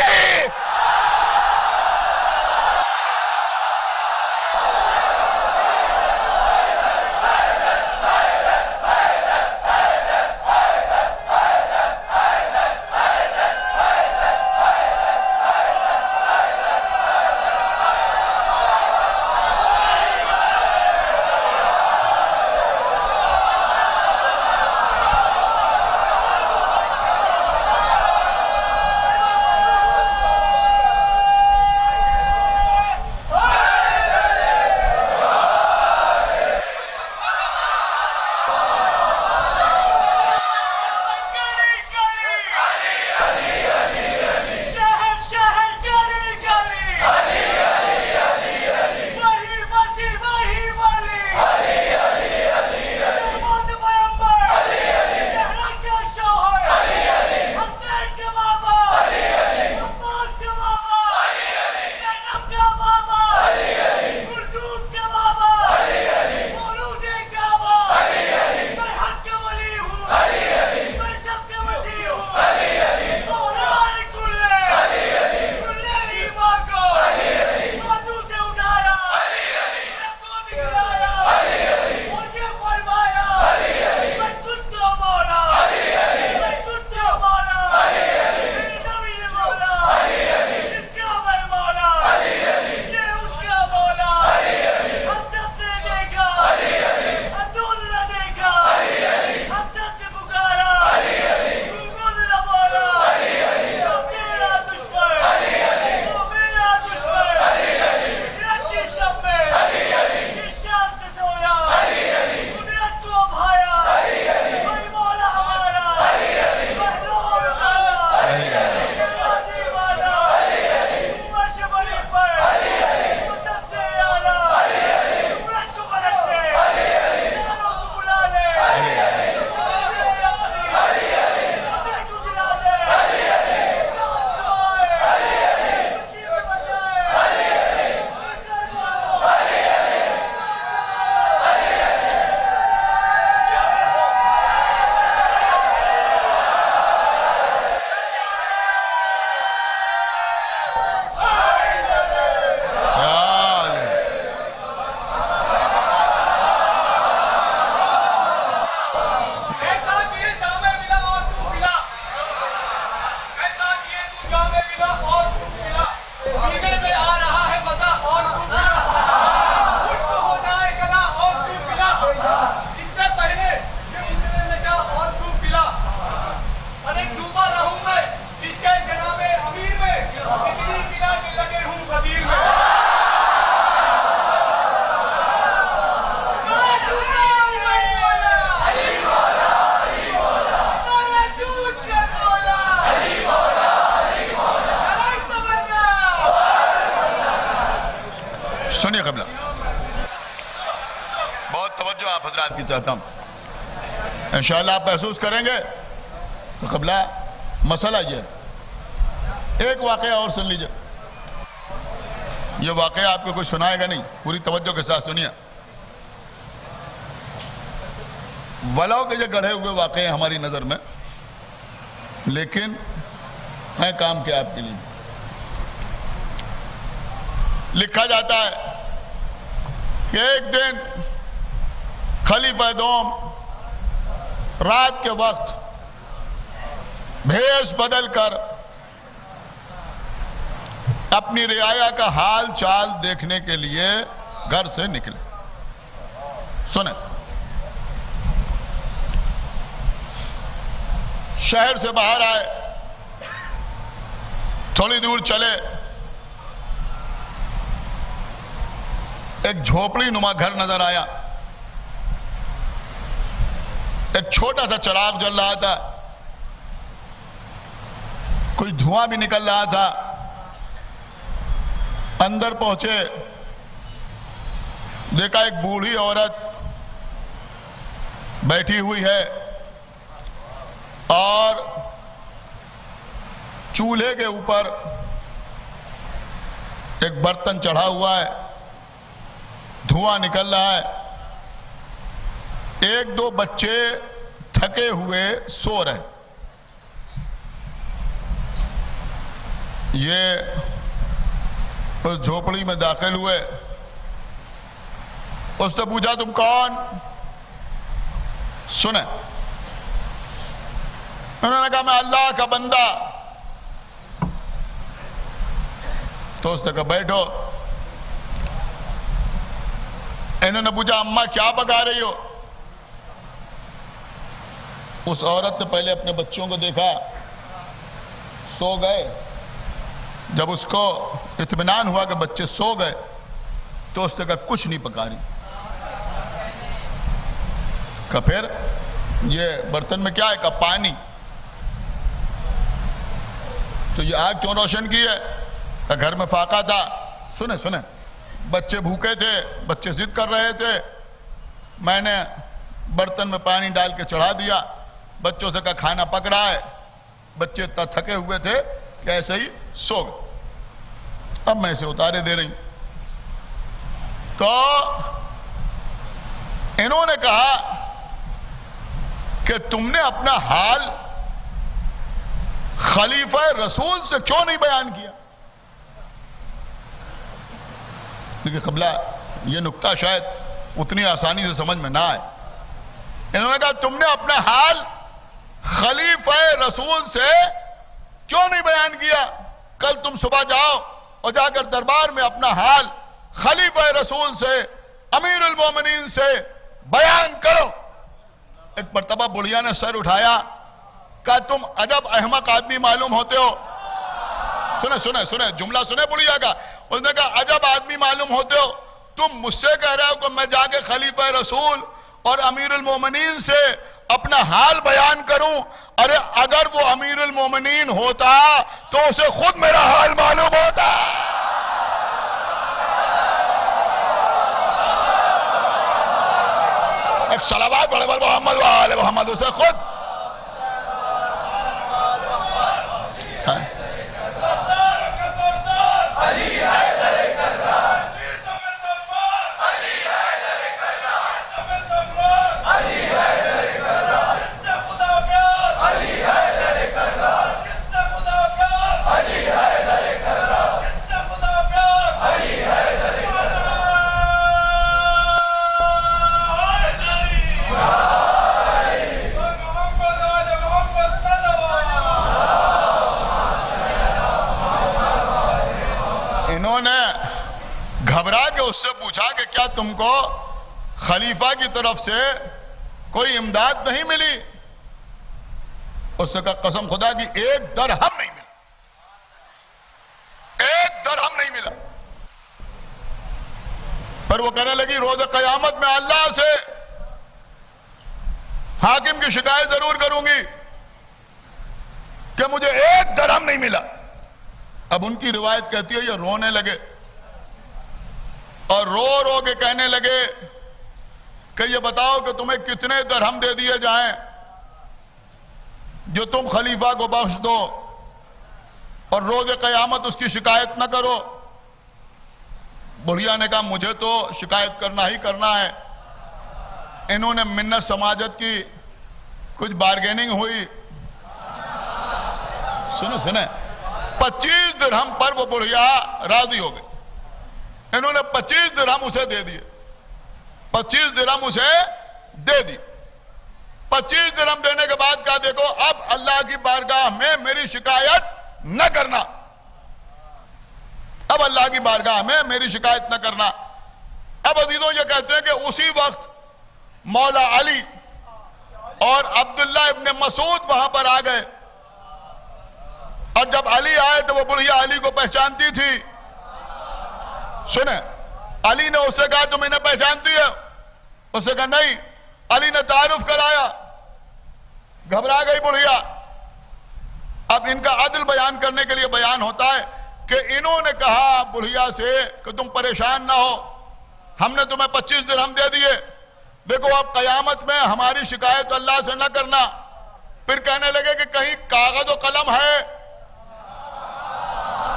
सुनिए कबला, बहुत तवज्जो आप हजरात की चाहता हूँ, इंशाअल्लाह आप महसूस करेंगे। तो कबला मसला ये, एक वाक़या और सुन लीजिए। ये वाक़या आपको कुछ सुनाएगा नहीं, पूरी तवज्जो के साथ सुनिए। वलाओ के ये गढ़े हुए वाक़े हमारी नज़र में, लेकिन हैं काम के आपके लिए। लिखा जाता है कि एक दिन खलीफा दोम रात के वक्त भेष बदल कर अपनी रियाया का हाल चाल देखने के लिए घर से निकले। सुने, शहर से बाहर आए, थोड़ी दूर चले, एक झोपड़ी नुमा घर नजर आया। एक छोटा सा चिराग जल रहा था, कोई धुआं भी निकल रहा था। अंदर पहुंचे, देखा एक बूढ़ी औरत बैठी हुई है और चूल्हे के ऊपर एक बर्तन चढ़ा हुआ है, धुआं निकल रहा है। एक दो बच्चे थके हुए सो रहे। ये उस झोपड़ी में दाखिल हुए। उसने पूछा तुम कौन? सुने, उन्होंने कहा मैं अल्लाह का बंदा। तो उसने कहा बैठो। इन्होंने पूछा अम्मा क्या पका रही हो? उस औरत ने पहले अपने बच्चों को देखा, सो गए। जब उसको इत्मीनान हुआ कि बच्चे सो गए तो उसने कहा कुछ नहीं पका रही। का फिर ये बर्तन में क्या है? का पानी। तो ये आग क्यों रोशन की है? का घर में फाका था। सुने सुने, बच्चे भूखे थे, बच्चे जिद कर रहे थे, मैंने बर्तन में पानी डाल के चढ़ा दिया। बच्चों से कहा खाना पक रहा है। बच्चे इतना थके हुए थे कि ऐसे ही सो गए। अब मैं इसे उतारे दे रही। तो इन्होंने कहा कि तुमने अपना हाल खलीफा रसूल से क्यों नहीं बयान किया? देखिए क़िबला, ये नुक्ता शायद उतनी आसानी से समझ में ना आए। इन्होंने कहा तुमने अपना हाल खलीफा रसूल से क्यों नहीं बयान किया? कल तुम सुबह जाओ और जाकर दरबार में अपना हाल खलीफा रसूल से, अमीरुल मोमिनीन से बयान करो। एक मर्तबा बुढ़िया ने सर उठाया, कहा तुम अजब अहमक आदमी मालूम होते हो। सुने सुने सुने, जुमला सुने बुढ़िया का। उसने कहा अजब आदमी मालूम होते हो, तुम मुझसे कह रहे हो कि मैं जाके खलीफा रसूल और अमीरुल मोमिनीन से अपना हाल बयान करूं। अरे अगर वो अमीरुल मोमिनीन होता तो उसे खुद मेरा हाल मालूम होता। एक सलावत पढ़े मोहम्मद वाले मोहम्मद, उसे खुद घबरा के उससे पूछा कि क्या तुमको खलीफा की तरफ से कोई इमदाद नहीं मिली? उससे कहा कसम खुदा की एक दरहम नहीं मिला, एक दरहम नहीं मिला। पर वो कहने लगी रोज कयामत में अल्लाह से हाकिम की शिकायत जरूर करूंगी कि मुझे एक दरहम नहीं मिला। अब उनकी रिवायत कहती है ये रोने लगे और रो रो के कहने लगे कि ये बताओ कि तुम्हें कितने दरहम दे दिए जाएं जो तुम खलीफा को बख्श दो और रोज कयामत उसकी शिकायत न करो। बुढ़िया ने कहा मुझे तो शिकायत करना ही करना है। इन्होंने मिन्नत समाजत की, कुछ बार्गेनिंग हुई। सुने सुने, 25 दिरहम पर वो बुढ़िया राजी हो गई। इन्होंने 25 दिरहम उसे दे दिए, 25 दिरहम उसे दे दी। 25 दिरहम देने के बाद कहा देखो अब अल्लाह की बारगाह में मेरी शिकायत न करना, अब अल्लाह की बारगाह में मेरी शिकायत न करना। अब अजीजों ये कहते हैं कि उसी वक्त मौला अली और अब्दुल्ला इब्न मसूद वहां पर आ गए और जब अली आए तो वो बुढ़िया अली को पहचानती थी। सुने, अली ने उससे कहा तुम इन्हें पहचानती है? उससे कहा नहीं। अली ने तारुफ कराया, घबरा गई बुढ़िया। अब इनका अदल बयान करने के लिए बयान होता है कि इन्होंने कहा बुढ़िया से कि तुम परेशान ना हो, हमने तुम्हें 25 दिरहम दे दिए, देखो अब कयामत में हमारी शिकायत अल्लाह से न करना। फिर कहने लगे कि कहीं कागज और कलम है।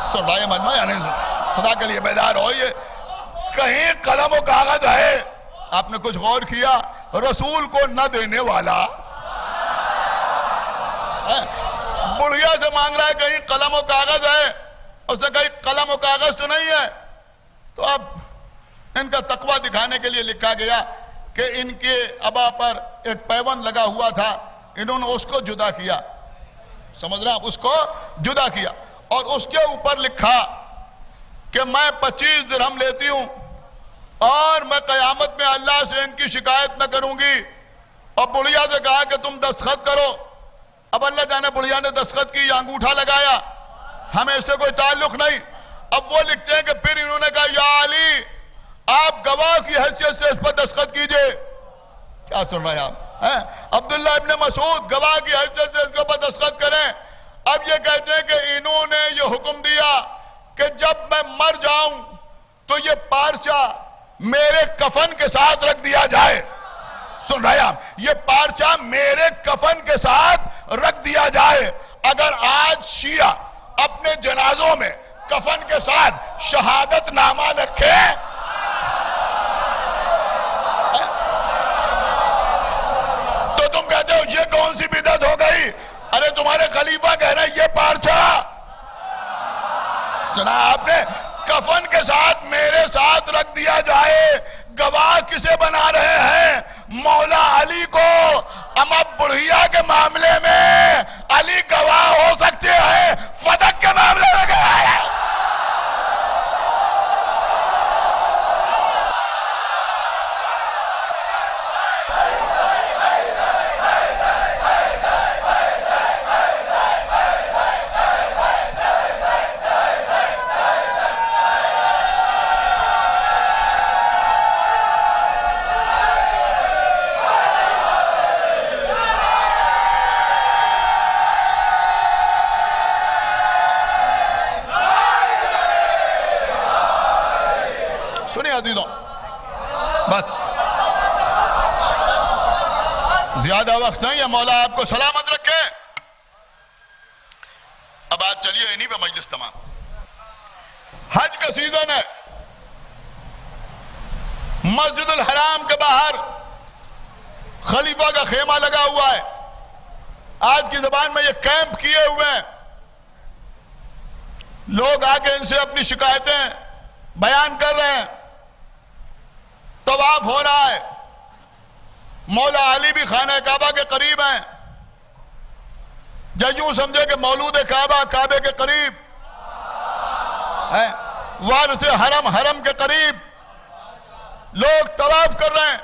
सुन रहा है मजमा या नहीं सुन? खुदा के लिए बेदार हो, ये कहीं कलम और कागज है? आपने कुछ गौर किया? रसूल को न देने वाला बुढ़िया से मांग रहा है कहीं कलम और कागज है, उसने कहीं कलम और कागज तो नहीं है। तो अब इनका तकवा दिखाने के लिए लिखा गया कि इनके अबा पर एक पैबंद लगा हुआ था, इन्होंने उसको जुदा किया। समझ रहे हैं? उसको जुदा किया और उसके ऊपर लिखा कि मैं 25 दिरहम लेती हूं और मैं कयामत में अल्लाह से इनकी शिकायत न करूंगी। और बुढ़िया से कहा कि तुम दस्तखत करो। अब अल्लाह जाने बुढ़िया ने दस्तखत की या अंगूठा लगाया, हमें इससे कोई ताल्लुक नहीं। अब वो लिखते हैं कि फिर इन्होंने कहा या अली आप गवाह की हैसियत से इस पर दस्तखत कीजिए। क्या सुन रहे हैं आप? अब्दुल्ला इब्ने मसूद गवाह की हैसियत से इसके ऊपर दस्तखत करें। अब ये कहते हैं कि इन्होंने ये हुक्म दिया कि जब मैं मर जाऊं तो ये पारचा मेरे कफन के साथ रख दिया जाए। सुन रहे हैं आप? ये पारचा मेरे कफन के साथ रख दिया जाए। अगर आज शिया अपने जनाजों में कफन के साथ शहादत नामा रखे तो तुम कहते हो ये कौन सी बिदअत हो गई? अरे तुम्हारे खलीफा कह रहे हैं ये पारचा, सुना आपने, कफन के साथ मेरे साथ रख दिया जाए। गवाह किसे बना रहे हैं? मौला अली को। अब बुढ़िया के मामले में अली गवाह हो सकते हैं, फदक के मामले में गवाह है। सुनिए अजीजों, बस ज्यादा वक्त नहीं है, मौला आपको सलामत रखे। अब आज चलिए इन्हीं पे मजलिस तमाम। हज का सीजन है, मस्जिदुल हराम के बाहर खलीफा का खेमा लगा हुआ है। आज की जबान में ये कैंप किए हुए हैं, लोग आके इनसे अपनी शिकायतें बयान कर रहे हैं। तवाफ हो रहा है, मौला अली भी खाना काबा के करीब हैं, या यूं समझे कि मौलूद काबा काबे के करीब है, वारिस हरम हरम के करीब लोग तवाफ कर रहे हैं।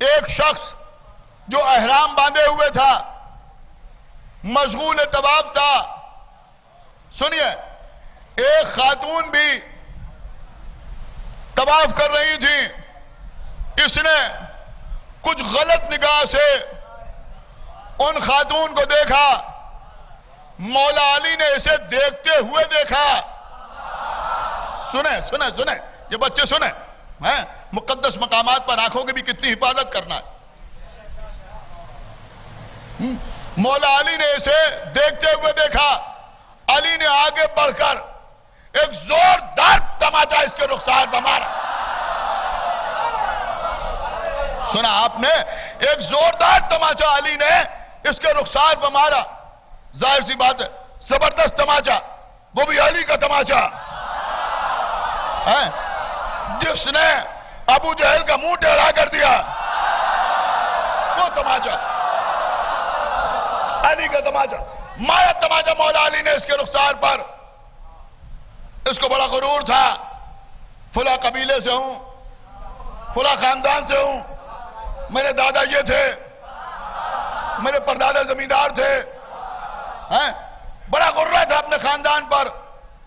एक शख्स जो अहराम बांधे हुए था, मशगूल तवाफ था। सुनिए, एक खातून भी तवाफ कर रही थी, इसने कुछ गलत निगाह से उन खातून को देखा, मौला अली ने इसे देखते हुए देखा। सुने सुने सुने, ये बच्चे सुने हैं, मुकद्दस मकामात पर आंखों की भी कितनी हिफाजत करना है। मौला अली ने इसे देखते हुए देखा। अली ने आगे बढ़कर एक जोरदार तमाचा इसके रुखसार पर मारा। सुना आपने? एक जोरदार तमाचा अली ने इसके रुखसार पर मारा। जाहिर सी बात है, जबरदस्त तमाचा, वो भी अली का तमाचा है, जिसने अबू जहल का मुंह टेढ़ा कर दिया। वो तमाचा अली का तमाचा मारा। तमाचा मौला अली ने इसके रुखसार पर। इसको बड़ा गुरूर था, फुला कबीले से हूं, फुला खानदान से हूं, मेरे दादा ये थे, मेरे परदादा जमींदार थे, हैं? बड़ा गुर्रा था अपने खानदान पर,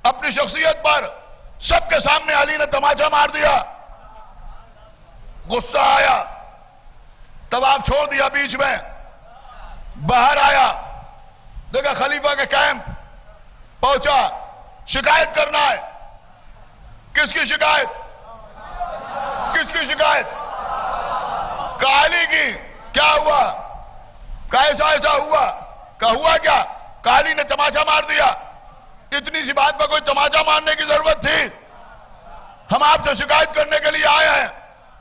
अपनी शख्सियत पर। सबके सामने अली ने तमाचा मार दिया। गुस्सा आया, तवाफ छोड़ दिया, बीच में बाहर आया, देखा खलीफा के कैंप पहुंचा। शिकायत करना है। किसकी शिकायत? किसकी शिकायत? काली की। क्या हुआ? कैसा ऐसा हुआ? क्या हुआ? क्या काली ने तमाचा मार दिया? इतनी सी बात पर कोई तमाचा मारने की जरूरत थी? हम आपसे शिकायत करने के लिए आए हैं।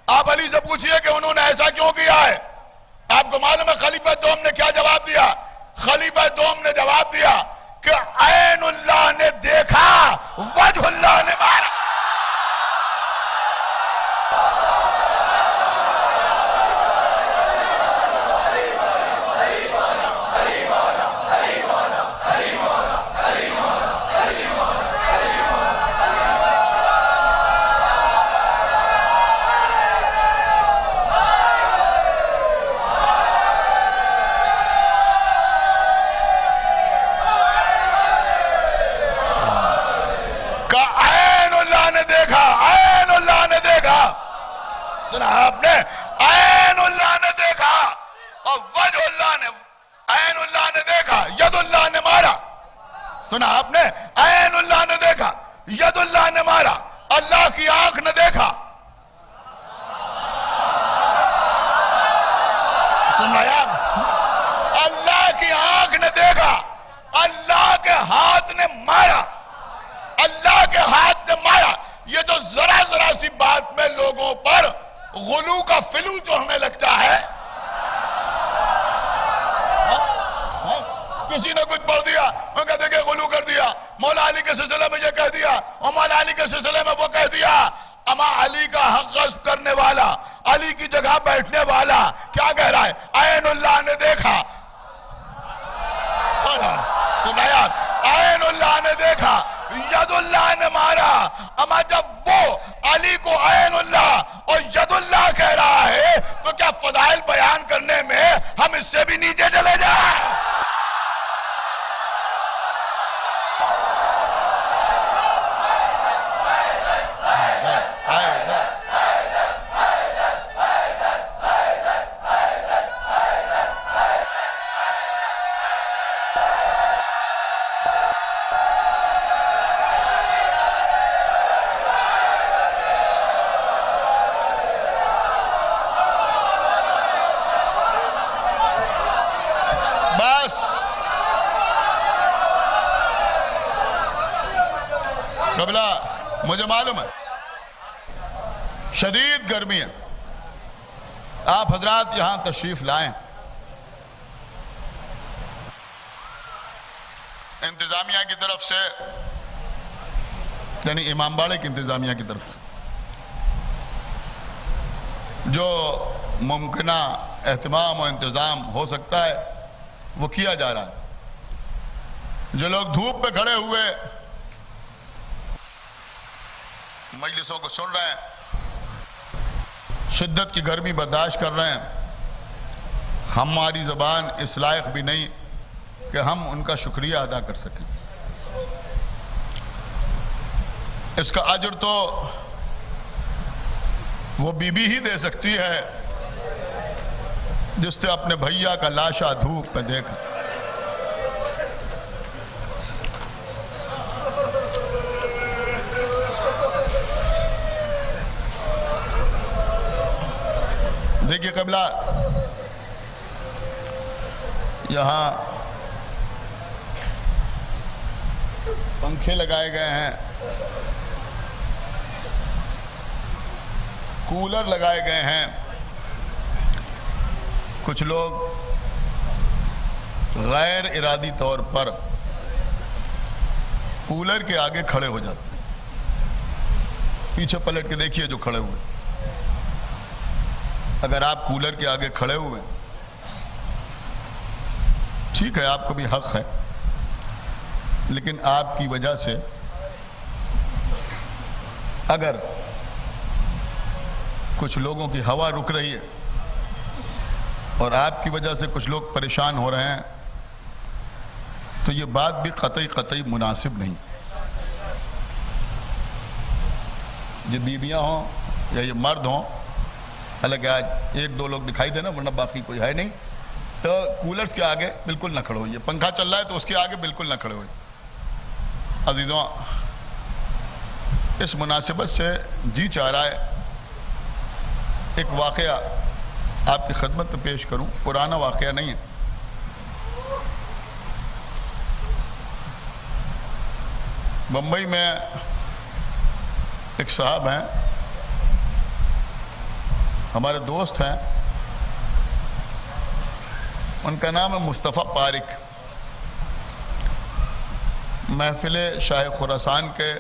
आप अली से पूछिए कि उन्होंने ऐसा क्यों किया है। आपको मालूम है खलीफा दोम ने क्या जवाब दिया? खलीफा दोम ने जवाब दिया कि ऐनुल्लाह ने देखा, वजहुल्लाह ने मारा। आपने ऐनुल्लाह ने देखा और वजहुल्लाह ने, ऐनुल्लाह ने देखा, यदुल्लाह ने मारा। सुना आपने? ऐनुल्लाह ने देखा, यदुल्लाह ने मारा, अल्लाह की आंख ने देखा। सुनाया? अल्लाह की आंख ने देखा, अल्लाह के हाथ ने मारा, अल्लाह के हाथ ने मारा। ये तो जरा जरा सी बात में लोगों पर गुलू का फिलू जो हमें लगता है। किसी ने कुछ बोल दिया, वो कहते कि गुलू कर दिया। मौला अली के सिलसिले में ये कह दिया और मौला अली के सिलसिले में वो कह दिया। अमा अली का हक गस्ब करने वाला, अली की जगह बैठने वाला क्या कह रहा है? ऐनुल्लाह ने देखा। सुनाया? ऐनुल्लाह ने देखा, यदुल्लाह ने मारा। अमा जब वो अली को ऐनुल्लाह और यदुल्लाह कह रहा है तो क्या फदाइल बयान करने में हम इससे भी नीचे चले जाएं? कबला, मुझे मालूम है शदीद गर्मी है, आप हजरात यहां तशरीफ लाएं। इंतजामिया की तरफ से, यानी इमामबाड़े की इंतजामिया की तरफ जो मुमकिना एहतमाम और इंतजाम हो सकता है वो किया जा रहा है। जो लोग धूप पे खड़े हुए मजलिसों को सुन रहे हैं, शिद्दत की गर्मी बर्दाश्त कर रहे हैं, हमारी ज़बान इस लायक भी नहीं कि हम उनका शुक्रिया अदा कर सकें। इसका अजर तो वो बीबी ही दे सकती है जिसने अपने भैया का लाशा धूप में देखा। देखिए कबला, यहां पंखे लगाए गए हैं, कूलर लगाए गए हैं। कुछ लोग गैर इरादी तौर पर कूलर के आगे खड़े हो जाते हैं। पीछे पलट के देखिए जो खड़े हुए। अगर आप कूलर के आगे खड़े हुए, ठीक है, आपको भी हक है, लेकिन आपकी वजह से अगर कुछ लोगों की हवा रुक रही है और आपकी वजह से कुछ लोग परेशान हो रहे हैं, तो ये बात भी कतई मुनासिब नहीं। ये बीबियां हों या ये मर्द हों, हालांकि आज एक दो लोग दिखाई देना, वरना बाकी कोई है नहीं, तो कूलर्स के आगे बिल्कुल ना खड़े होइए। पंखा चल रहा है तो उसके आगे बिल्कुल ना खड़े होइए। अजीजों, इस मुनासिबत से जी चाह रहा है एक वाक़या आपकी खिदमत में पेश करूं, पुराना वाक़या नहीं है। बम्बई में एक साहब हैं, हमारे दोस्त हैं, उनका नाम है मुस्तफ़ा पारिक। महफिल शाह खुरासान के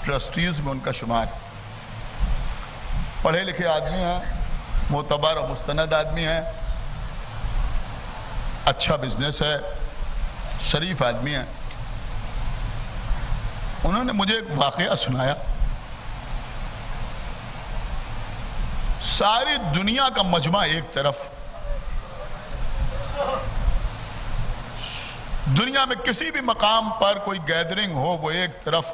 ट्रस्टीज़ में उनका शुमार। पढ़े लिखे आदमी हैं, मोतबर और मुस्तनद आदमी हैं, अच्छा बिजनेस है, शरीफ आदमी है। उन्होंने मुझे एक वाक़या सुनाया। सारी दुनिया का मजमा एक तरफ, दुनिया में किसी भी मकाम पर कोई गैदरिंग हो वो एक तरफ,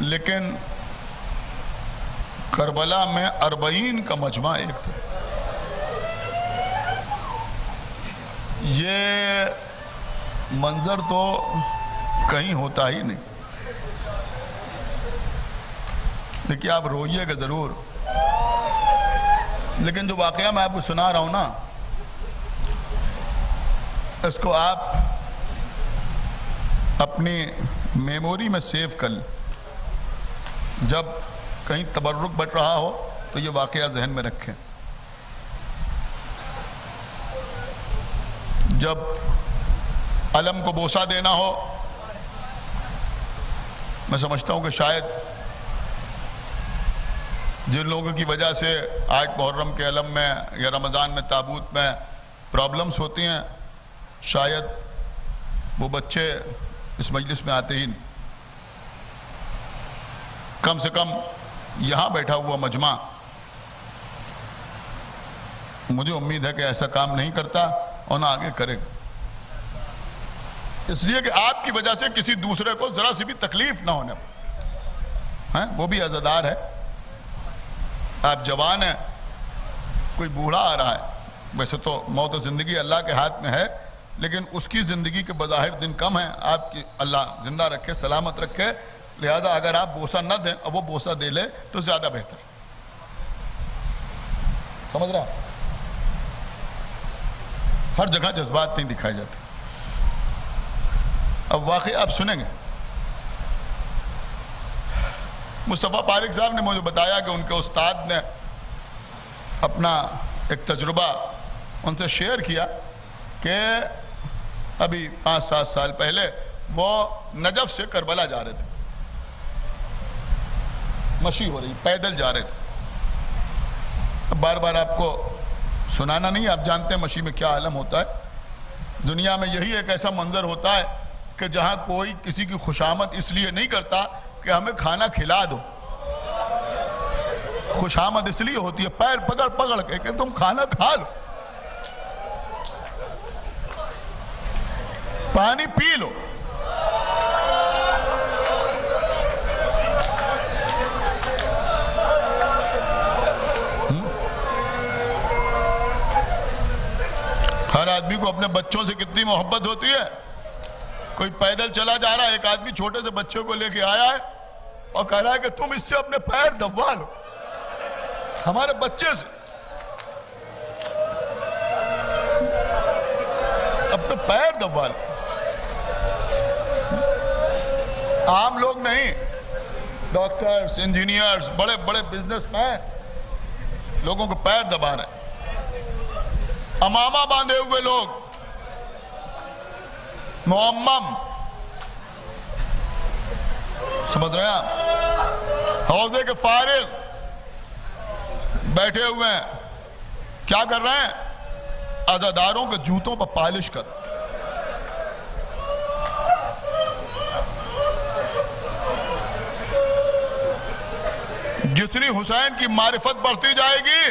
लेकिन करबला में 40 का मजमा एक था। ये मंजर तो कहीं होता ही नहीं। देखिए, आप रोइएगा जरूर, लेकिन जो वाकया मैं आपको सुना रहा हूं ना, इसको आप अपनी मेमोरी में सेव कर लें। जब कहीं तबर्रुक बट रहा हो तो ये वाकया जहन में रखें। जब अलम को बोसा देना हो, मैं समझता हूं कि शायद जिन लोगों की वजह से आज मुहर्रम के अलम में या रमज़ान में ताबूत में प्रॉब्लम्स होती हैं, शायद वो बच्चे इस मजलिस में आते ही नहीं। कम से कम यहाँ बैठा हुआ मजमा, मुझे उम्मीद है कि ऐसा काम नहीं करता और ना आगे करेगा, इसलिए कि आपकी वजह से किसी दूसरे को जरा सी भी तकलीफ ना होने हैं। वो भी अज़ादार है। आप जवान हैं, कोई बूढ़ा आ रहा है, वैसे तो मौत और ज़िंदगी अल्लाह के हाथ में है, लेकिन उसकी ज़िंदगी के बज़ाहिर दिन कम है। आपकी अल्लाह जिंदा रखे, सलामत रखे, लिहाजा अगर आप बोसा न दें और वो बोसा दे ले तो ज़्यादा बेहतर। समझ रहा? हर जगह जज्बात नहीं दिखाए जाते। अब वाकई आप सुनेंगे। मुस्तफ़ा पारिक साहब ने मुझे बताया कि उनके उस्ताद ने अपना एक तजुर्बा उनसे शेयर किया कि अभी 5-7 साल पहले वो नजफ से करबला जा रहे थे, मशी हो रही, पैदल जा रहे थे। अब बार बार आपको सुनाना नहीं, आप जानते हैं मशी में क्या आलम होता है। दुनिया में यही एक ऐसा मंजर होता है कि जहां कोई किसी की खुशामद इसलिए नहीं करता कि हमें खाना खिला दो, खुशामद इसलिए होती है पैर पकड़ पकड़ के कि तुम खाना खा लो, पानी पी लो। हर आदमी को अपने बच्चों से कितनी मोहब्बत होती है। कोई पैदल चला जा रहा है, एक आदमी छोटे से बच्चे को लेके आया है और कह रहा है कि तुम इससे अपने पैर दबवा लो, हमारे बच्चे से अपने पैर दबवा लो। आम लोग नहीं, डॉक्टर्स, इंजीनियर्स, बड़े बड़े बिजनेसमैन लोगों को पैर दबा रहे, अमामा बांधे हुए लोग, मुअम्मम, समझ रहे हैं आप, हौजे के फारिग बैठे हुए हैं, क्या कर रहे हैं? अज़ादारों के जूतों पर पॉलिश कर। जितनी हुसैन की मारिफत बढ़ती जाएगी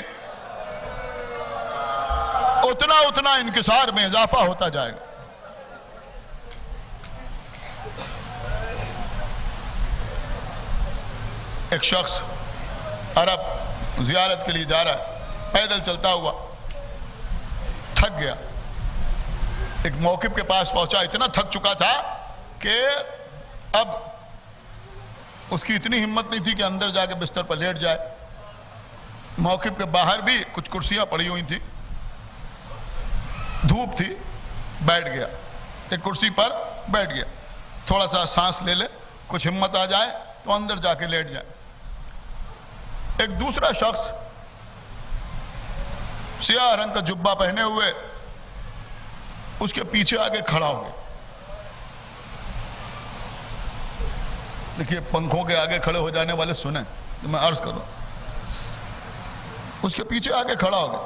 उतना उतना इंकिसार में इजाफा होता जाएगा। एक शख्स अरब जियारत के लिए जा रहा है, पैदल चलता हुआ थक गया, एक मौक़िफ़ के पास पहुंचा, इतना थक चुका था कि अब उसकी इतनी हिम्मत नहीं थी कि अंदर जाके बिस्तर पर लेट जाए। मौक़िफ़ के बाहर भी कुछ कुर्सियां पड़ी हुई थी, धूप थी, बैठ गया, एक कुर्सी पर बैठ गया, थोड़ा सा सांस ले ले, कुछ हिम्मत आ जाए तो अंदर जाके लेट जाए। एक दूसरा शख्स सियाह रंग का जुब्बा पहने हुए उसके पीछे आके खड़ा हो गया। देखिए, पंखों के आगे खड़े हो जाने वाले सुने तो मैं अर्ज करूं, उसके पीछे आके खड़ा हो गया।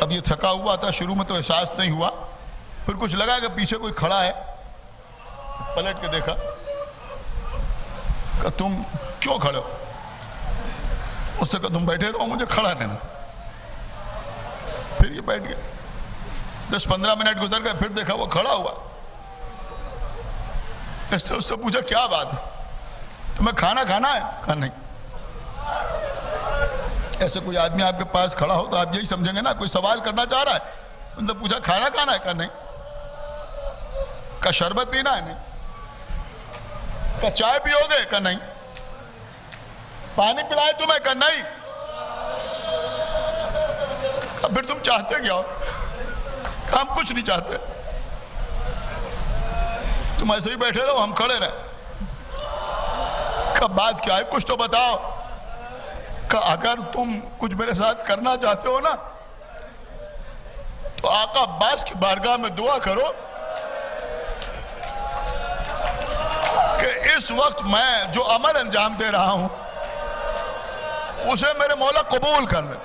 अब ये थका हुआ था, शुरू में तो एहसास नहीं हुआ, फिर कुछ लगा कि पीछे कोई खड़ा है, पलट के देखा, कि तुम क्यों खड़े हो? उससे कहा तुम बैठे रहो, मुझे खड़ा रहना था। फिर ये बैठ गया। 10-15 मिनट गुजर गए, फिर देखा वो खड़ा हुआ। इससे उससे पूछा क्या बात है, तुम्हें खाना खाना है? कहा नहीं। ऐसे कोई आदमी आपके पास खड़ा हो तो आप यही समझेंगे ना कोई सवाल करना चाह रहा है। उन्होंने पूछा खाना खाना है? कहा नहीं। कहा शरबत पीना है? नहीं। कहा चाय पियोगे? कहा नहीं। पानी पिलाए तुम्हें? कहा नहीं। अब फिर तुम चाहते क्या हो? कहा हम कुछ नहीं चाहते, तुम ऐसे ही बैठे रहो, हम खड़े रहे। कहा बात क्या है, कुछ तो बताओ। कहा अगर तुम कुछ मेरे साथ करना चाहते हो ना तो आका अब्बास की बारगाह में दुआ करो कि इस वक्त मैं जो अमल अंजाम दे रहा हूं उसे मेरे मौला कबूल कर ले।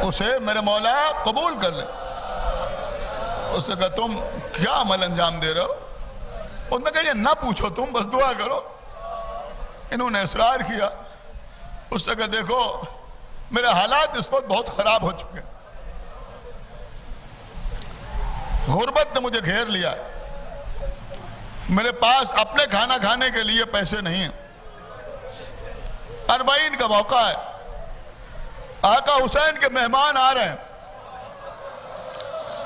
उसे मेरे मौला कबूल कर ले। उसने कहा तुम क्या अमल अंजाम दे रहे हो? उन्होंने कहा ये ना पूछो, तुम बस दुआ करो। इन्होंने इसरार किया। उसने कहा देखो मेरे हालात इस वक्त बहुत खराब हो चुके हैं, गुर्बत ने मुझे घेर लिया, मेरे पास अपने खाना खाने के लिए पैसे नहीं हैं, 40 का मौका है, आका हुसैन के मेहमान आ रहे हैं,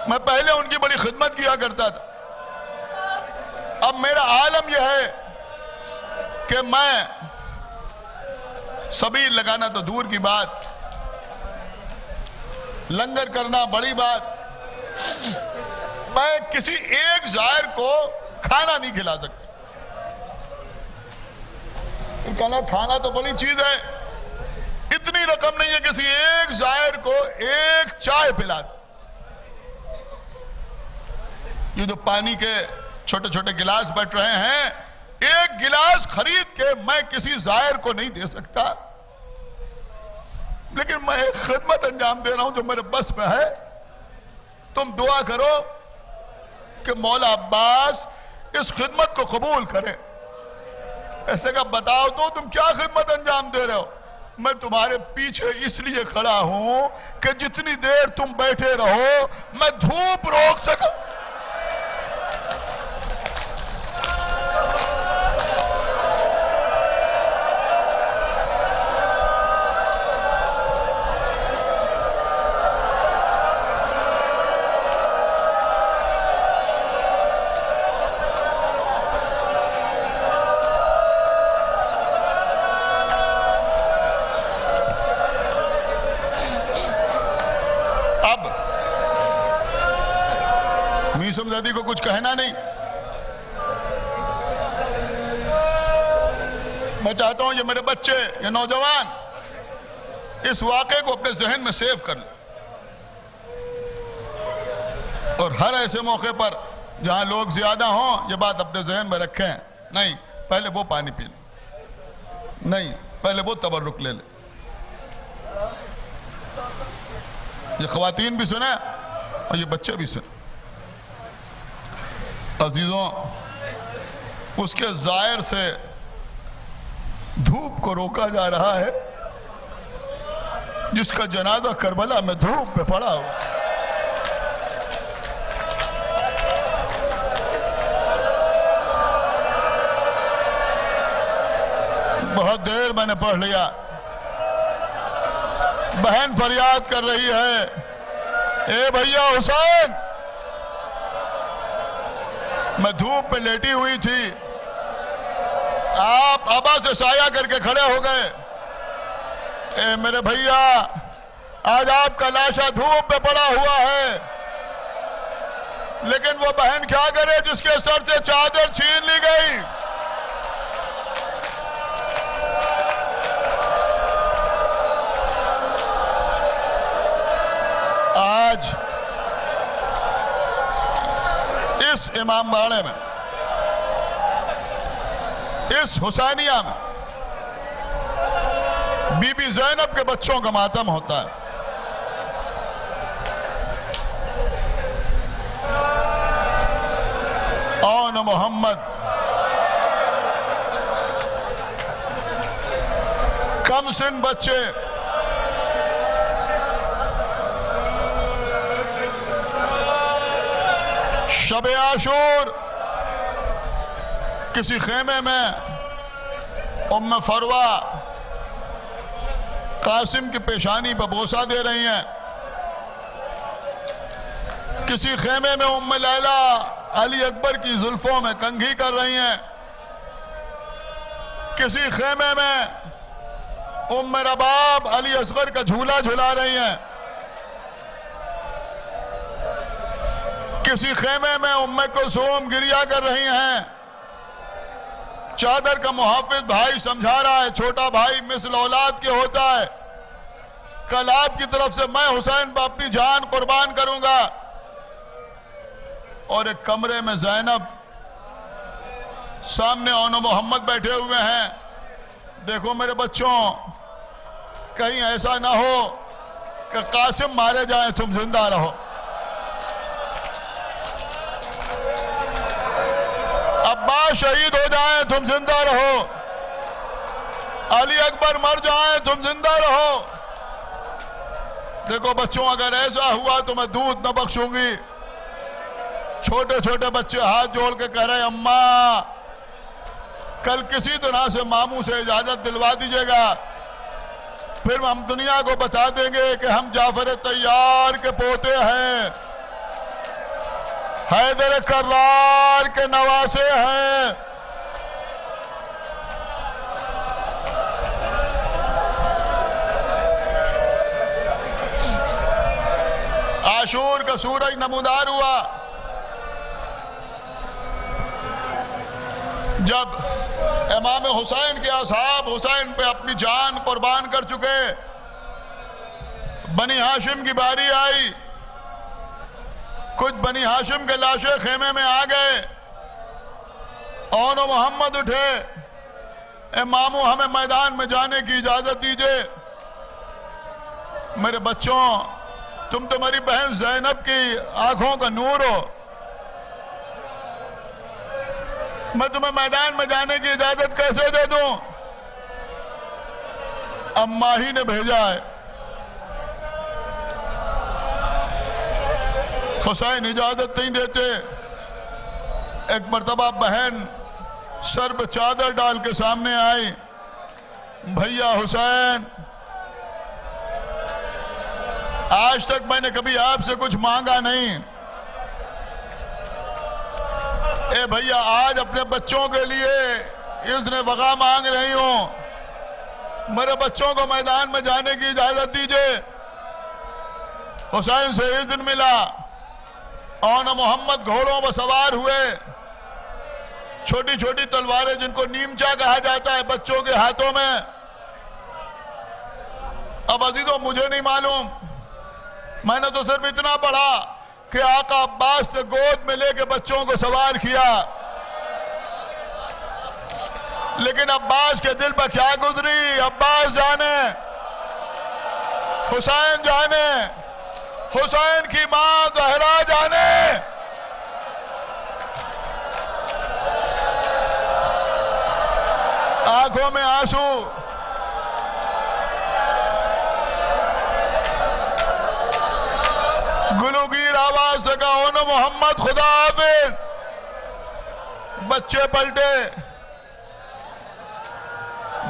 मैं पहले उनकी बड़ी खिदमत किया करता था, अब मेरा आलम यह है कि मैं सबील लगाना तो दूर की बात, लंगर करना बड़ी बात, मैं किसी एक जायर को खाना नहीं खिला सकता। कहना खाना तो बड़ी चीज है, इतनी रकम नहीं है किसी एक जायर को एक चाय पिला दे। ये जो पानी के छोटे छोटे गिलास बट रहे हैं, एक गिलास खरीद के मैं किसी जायर को नहीं दे सकता, लेकिन मैं एक खिदमत अंजाम दे रहा हूं जो मेरे बस में है। तुम दुआ करो कि मौला अब्बास इस खिदमत को कबूल करे। ऐसे का बताओ तो तुम क्या खिदमत अंजाम दे रहे हो? मैं तुम्हारे पीछे इसलिए खड़ा हूं कि जितनी देर तुम बैठे रहो मैं धूप रोक सकूं। मीसमज़ादी को कुछ कहना नहीं। मैं चाहता हूं ये मेरे बच्चे, ये नौजवान इस वाक़े को अपने जहन में सेव कर लें और हर ऐसे मौके पर जहां लोग ज्यादा हों ये बात अपने जहन में रखें। नहीं पहले वो पानी पी ले, नहीं पहले वो तबर्रुक ले ले। ये ख्वातीन भी सुने और ये बच्चे भी सुने। अजीजों, उसके जायर से धूप को रोका जा रहा है जिसका जनाजा करबला में धूप पे पड़ा हुआ। बहुत देर मैंने पढ़ लिया, बहन फरियाद कर रही है, ए भैया हुसैन। मैं धूप में लेटी हुई थी, आप अबा से साया करके खड़े हो गए। ए मेरे भैया, आज आपका लाशा धूप में पड़ा हुआ है, लेकिन वो बहन क्या करे जिसके सर से चादर छीन ली गई। आज इस इमाम बाड़े में, इस हुसैनिया में बीबी ज़ैनब के बच्चों का मातम होता है। औन मोहम्मद, कम सिन बच्चे, शब आशूर किसी खेमे में उम्मे फरवा कासिम की पेशानी पर बोसा दे रही हैं। किसी खेमे में उम्मे लैला अली अकबर की जुल्फों में कंघी कर रही हैं। किसी खेमे में उम्मे रबाब अली असगर का झूला झुला रही हैं। किसी खेमे में उम्मे कुलसूम गिरिया कर रही हैं। चादर का मुहाफिज भाई समझा रहा है, छोटा भाई मिसल औलाद के होता है, कल आपकी तरफ से मैं हुसैन पर अपनी जान कुर्बान करूंगा। और एक कमरे में ज़ैनब, सामने औन मोहम्मद बैठे हुए हैं। देखो मेरे बच्चों, कहीं ऐसा ना हो कि कासिम मारे जाए तुम जिंदा रहो। अब्बास शहीद हो जाए तुम जिंदा रहो। अली अकबर मर जाए तुम जिंदा रहो। देखो बच्चों, अगर ऐसा हुआ तो मैं दूध न बख्शूंगी। छोटे छोटे बच्चे हाथ जोड़ के कह रहे, अम्मा कल किसी तरह से मामू से इजाजत दिलवा दीजिएगा, फिर हम दुनिया को बता देंगे कि हम जाफर तैयार के पोते हैं, हैदर कर्रार के नवासे हैं। आशूर का सूरज नमूदार हुआ जब इमाम हुसैन के असहाब हुसैन पे अपनी जान कुर्बान कर चुके। बनी हाशिम की बारी आई। कुछ बनी हाशिम के लाशें खेमे में आ गए। औन मोहम्मद उठे, ए मामू हमें मैदान में जाने की इजाजत दीजिए। मेरे बच्चों, तुम तुम्हारी बहन ज़ैनब की आंखों का नूर हो, मैं तुम्हें मैदान में जाने की इजाजत कैसे दे दूं? अम्मा ही ने भेजा है। हुसैन इजाजत नहीं देते। एक मर्तबा बहन सर पे चादर डाल के सामने आई, भैया हुसैन, आज तक मैंने कभी आपसे कुछ मांगा नहीं। ए भैया, आज अपने बच्चों के लिए इज़्न वग़ा मांग रही हूं, मेरे बच्चों को मैदान में जाने की इजाजत दीजिए। हुसैन से इज़्न मिला। औन मोहम्मद घोड़ों पर सवार हुए। छोटी छोटी तलवारें जिनको नीमचा कहा जाता है बच्चों के हाथों में। अब अजीजों, मुझे नहीं मालूम, मैंने तो सिर्फ इतना पढ़ा कि आका अब्बास से गोद में लेके बच्चों को सवार किया, लेकिन अब्बास के दिल पर क्या गुजरी अब्बास जाने, हुसैन जाने, हुसैन की मां ज़हरा जाने। आंखों में आंसू, गुलूगीर आवाज से कहा, ओनो मोहम्मद खुदा हाफिज। बच्चे पलटे।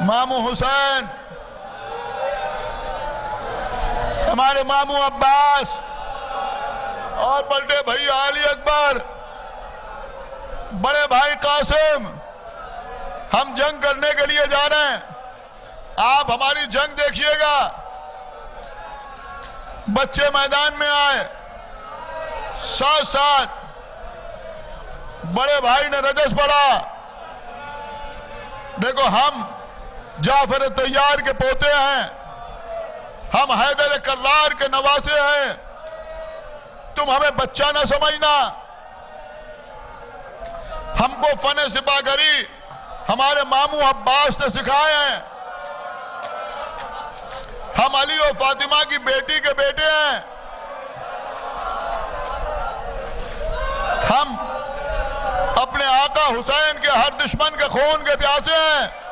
मामू हुसैन हमारे मामू अब्बास और बड़े भाई अली अकबर, बड़े भाई कासिम, हम जंग करने के लिए जा रहे हैं। आप हमारी जंग देखिएगा। बच्चे मैदान में आए, साथ साथ बड़े भाई ने रजस पढ़ा। देखो, हम जाफर तैयार के पोते हैं, हम हैदर कर्रार के नवासे हैं। तुम हमें बच्चा ना समझना। हमको फन सिपागरी हमारे मामू अब्बास ने सिखाए हैं। हम अली और फातिमा की बेटी के बेटे हैं। हम अपने आका हुसैन के हर दुश्मन के खून के प्यासे हैं।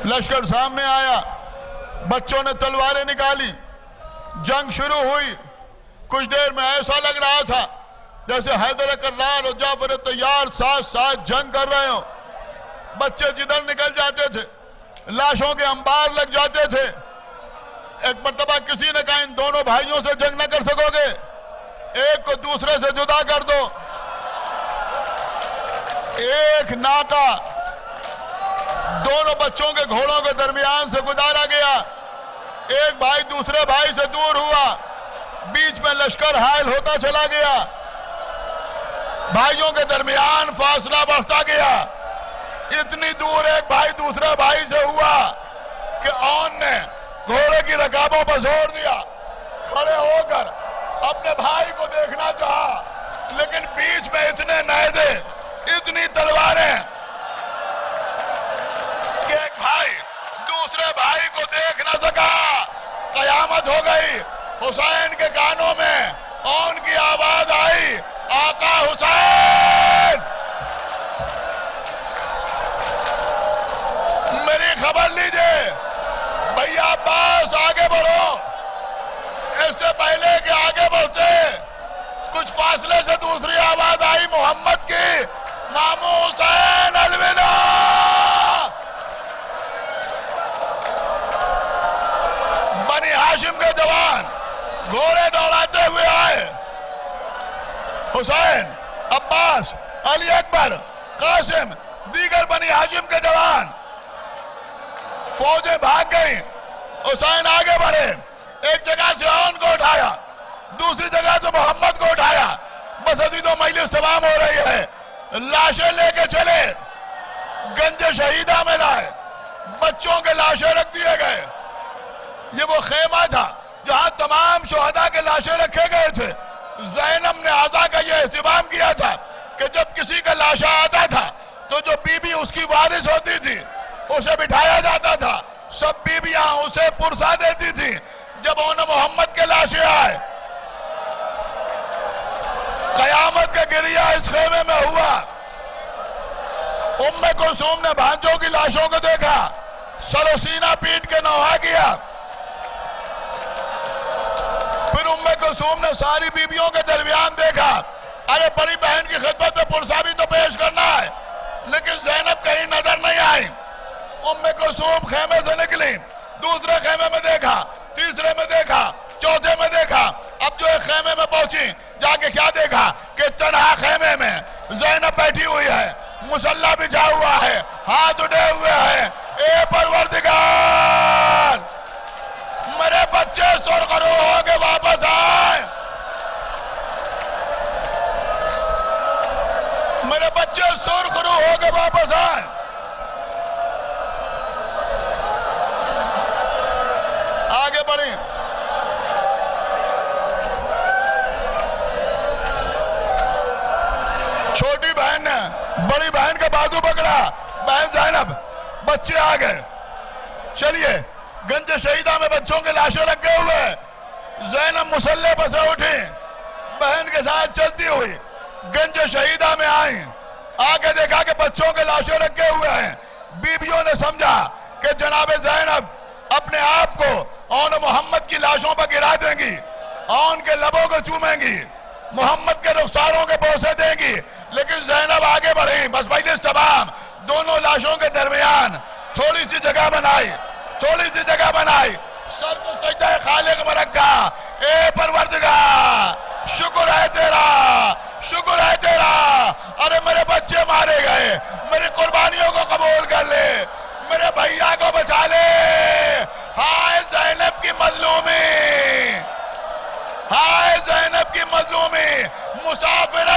लश्कर सामने आया, बच्चों ने तलवारें निकाली, जंग शुरू हुई। कुछ देर में ऐसा लग रहा था जैसे हैदर कर्रार और जाफर तैयार साथ साथ जंग कर रहे हो। बच्चे जिधर निकल जाते थे, लाशों के अंबार लग जाते थे। एक मर्तबा किसी ने कहा, इन दोनों भाइयों से जंग न कर सकोगे, एक को दूसरे से जुदा कर दो। एक नाका दोनों बच्चों के घोड़ों के दरमियान से गुजारा गया। एक भाई दूसरे भाई से दूर हुआ, बीच में लश्कर हायल होता चला गया। भाइयों के दरमियान फासला बढ़ता गया। इतनी दूर एक भाई दूसरे भाई से हुआ कि औन ने घोड़े की रकाबों पर जोर दिया। खड़े होकर अपने भाई को देखना चाहा, लेकिन बीच में इतने नैज़े, इतनी तलवारें कि एक भाई दूसरे भाई को देख न सका। कयामत हो गई। हुसैन के कानों में औन की आवाज आई, आका हुसैन, मेरी खबर लीजिए। भैया अब्बास, आगे बढ़ो। इससे पहले कि आगे बढ़ते, कुछ फासले से दूसरी आवाज आई मोहम्मद की, मामू हुसैन अलविदा। बनी हाशिम के जवान घोड़े दौड़ाते हुए आए। हुसैन, अब्बास, अली अकबर, कासिम, दीगर बनी हाशिम के जवान, फौजें भाग गई। हुसैन आगे बढ़े, एक जगह से औन को उठाया, दूसरी जगह से मोहम्मद को उठाया। बस अभी तो मजलिस तमाम हो रही है। लाशें लेके चले, गंज शहीदा में लाए, बच्चों के लाशें रख दिए गए। ये वो खेमा था जहां तमाम शुहदा के लाशें रखे गए थे। ज़ैनब ने आज़ा का यह एहतिमाम किया था कि जब किसी का लाशा आता था तो जो बीबी उसकी वारिस होती थी उसे बिठाया जाता था। सब बीबियां उसे पुरसा देती थी। जब उन्हें मोहम्मद के लाशें आए, कयामत का गिरिया इस खेमे में हुआ। उम्मे कुलसूम ने भांजों की लाशों को देखा, सरो सीना पीट के नौहा किया। फिर उम्मे कुलसूम ने सारी बीबियों के दरमियान देखा, अरे बड़ी बहन की खिदमत में पुरसा भी तो पेश करना है, लेकिन ज़ैनब कहीं नजर नहीं आई। उम्मे कुलसूम खेमे से निकली, दूसरे खेमे में देखा, तीसरे में देखा, चौथे में देखा। अब जो एक खेमे में पहुंची, जाके क्या देखा कि तन्हा खेमे में ज़ैनब बैठी हुई है, मुसल्ला बिछा हुआ है, हाथ उठे हुए हैं। ए परवरदिगार, मेरे बच्चे सुरखरू होके वापस आए, मेरे बच्चे सुरखरू होके वापस आए। आगे बढ़े, छोटी बहन ने बड़ी बहन का बाजू पकड़ा, बहन ज़ैनब, बच्चे आ गए। चलिए, गंज शहीदा में बच्चों के लाशें रखे हुए। ज़ैनब मुसल्ले पर से उठी, बहन के साथ चलती हुई गंज शहीदा में आई। आगे देखा कि बच्चों के लाशें रखे हुए हैं। बीबियों ने समझा कि जनाब ज़ैनब अपने आप को और मोहम्मद की लाशों पर गिरा देंगी और उनके लबों को चूमेंगी, मोहम्मद के रुखसारों के बोसे देंगी। लेकिन ज़ैनब आगे बढ़ी, बस मजलिस तमाम। दोनों लाशों के दरमियान थोड़ी सी जगह बनाई, थोड़ी सी जगह बनाई, सर को सजदा खालिक में रखा। ए परवरदिगार शुक्र है तेरा, शुक्र है तेरा। अरे मेरे बच्चे मारे गए, मेरी कुर्बानियों को कबूल कर ले, मेरे भैया को बचा ले। हाय ज़ैनब की मजलूमी, हाय ज़ैनब की मजलूमी। मुसाफिर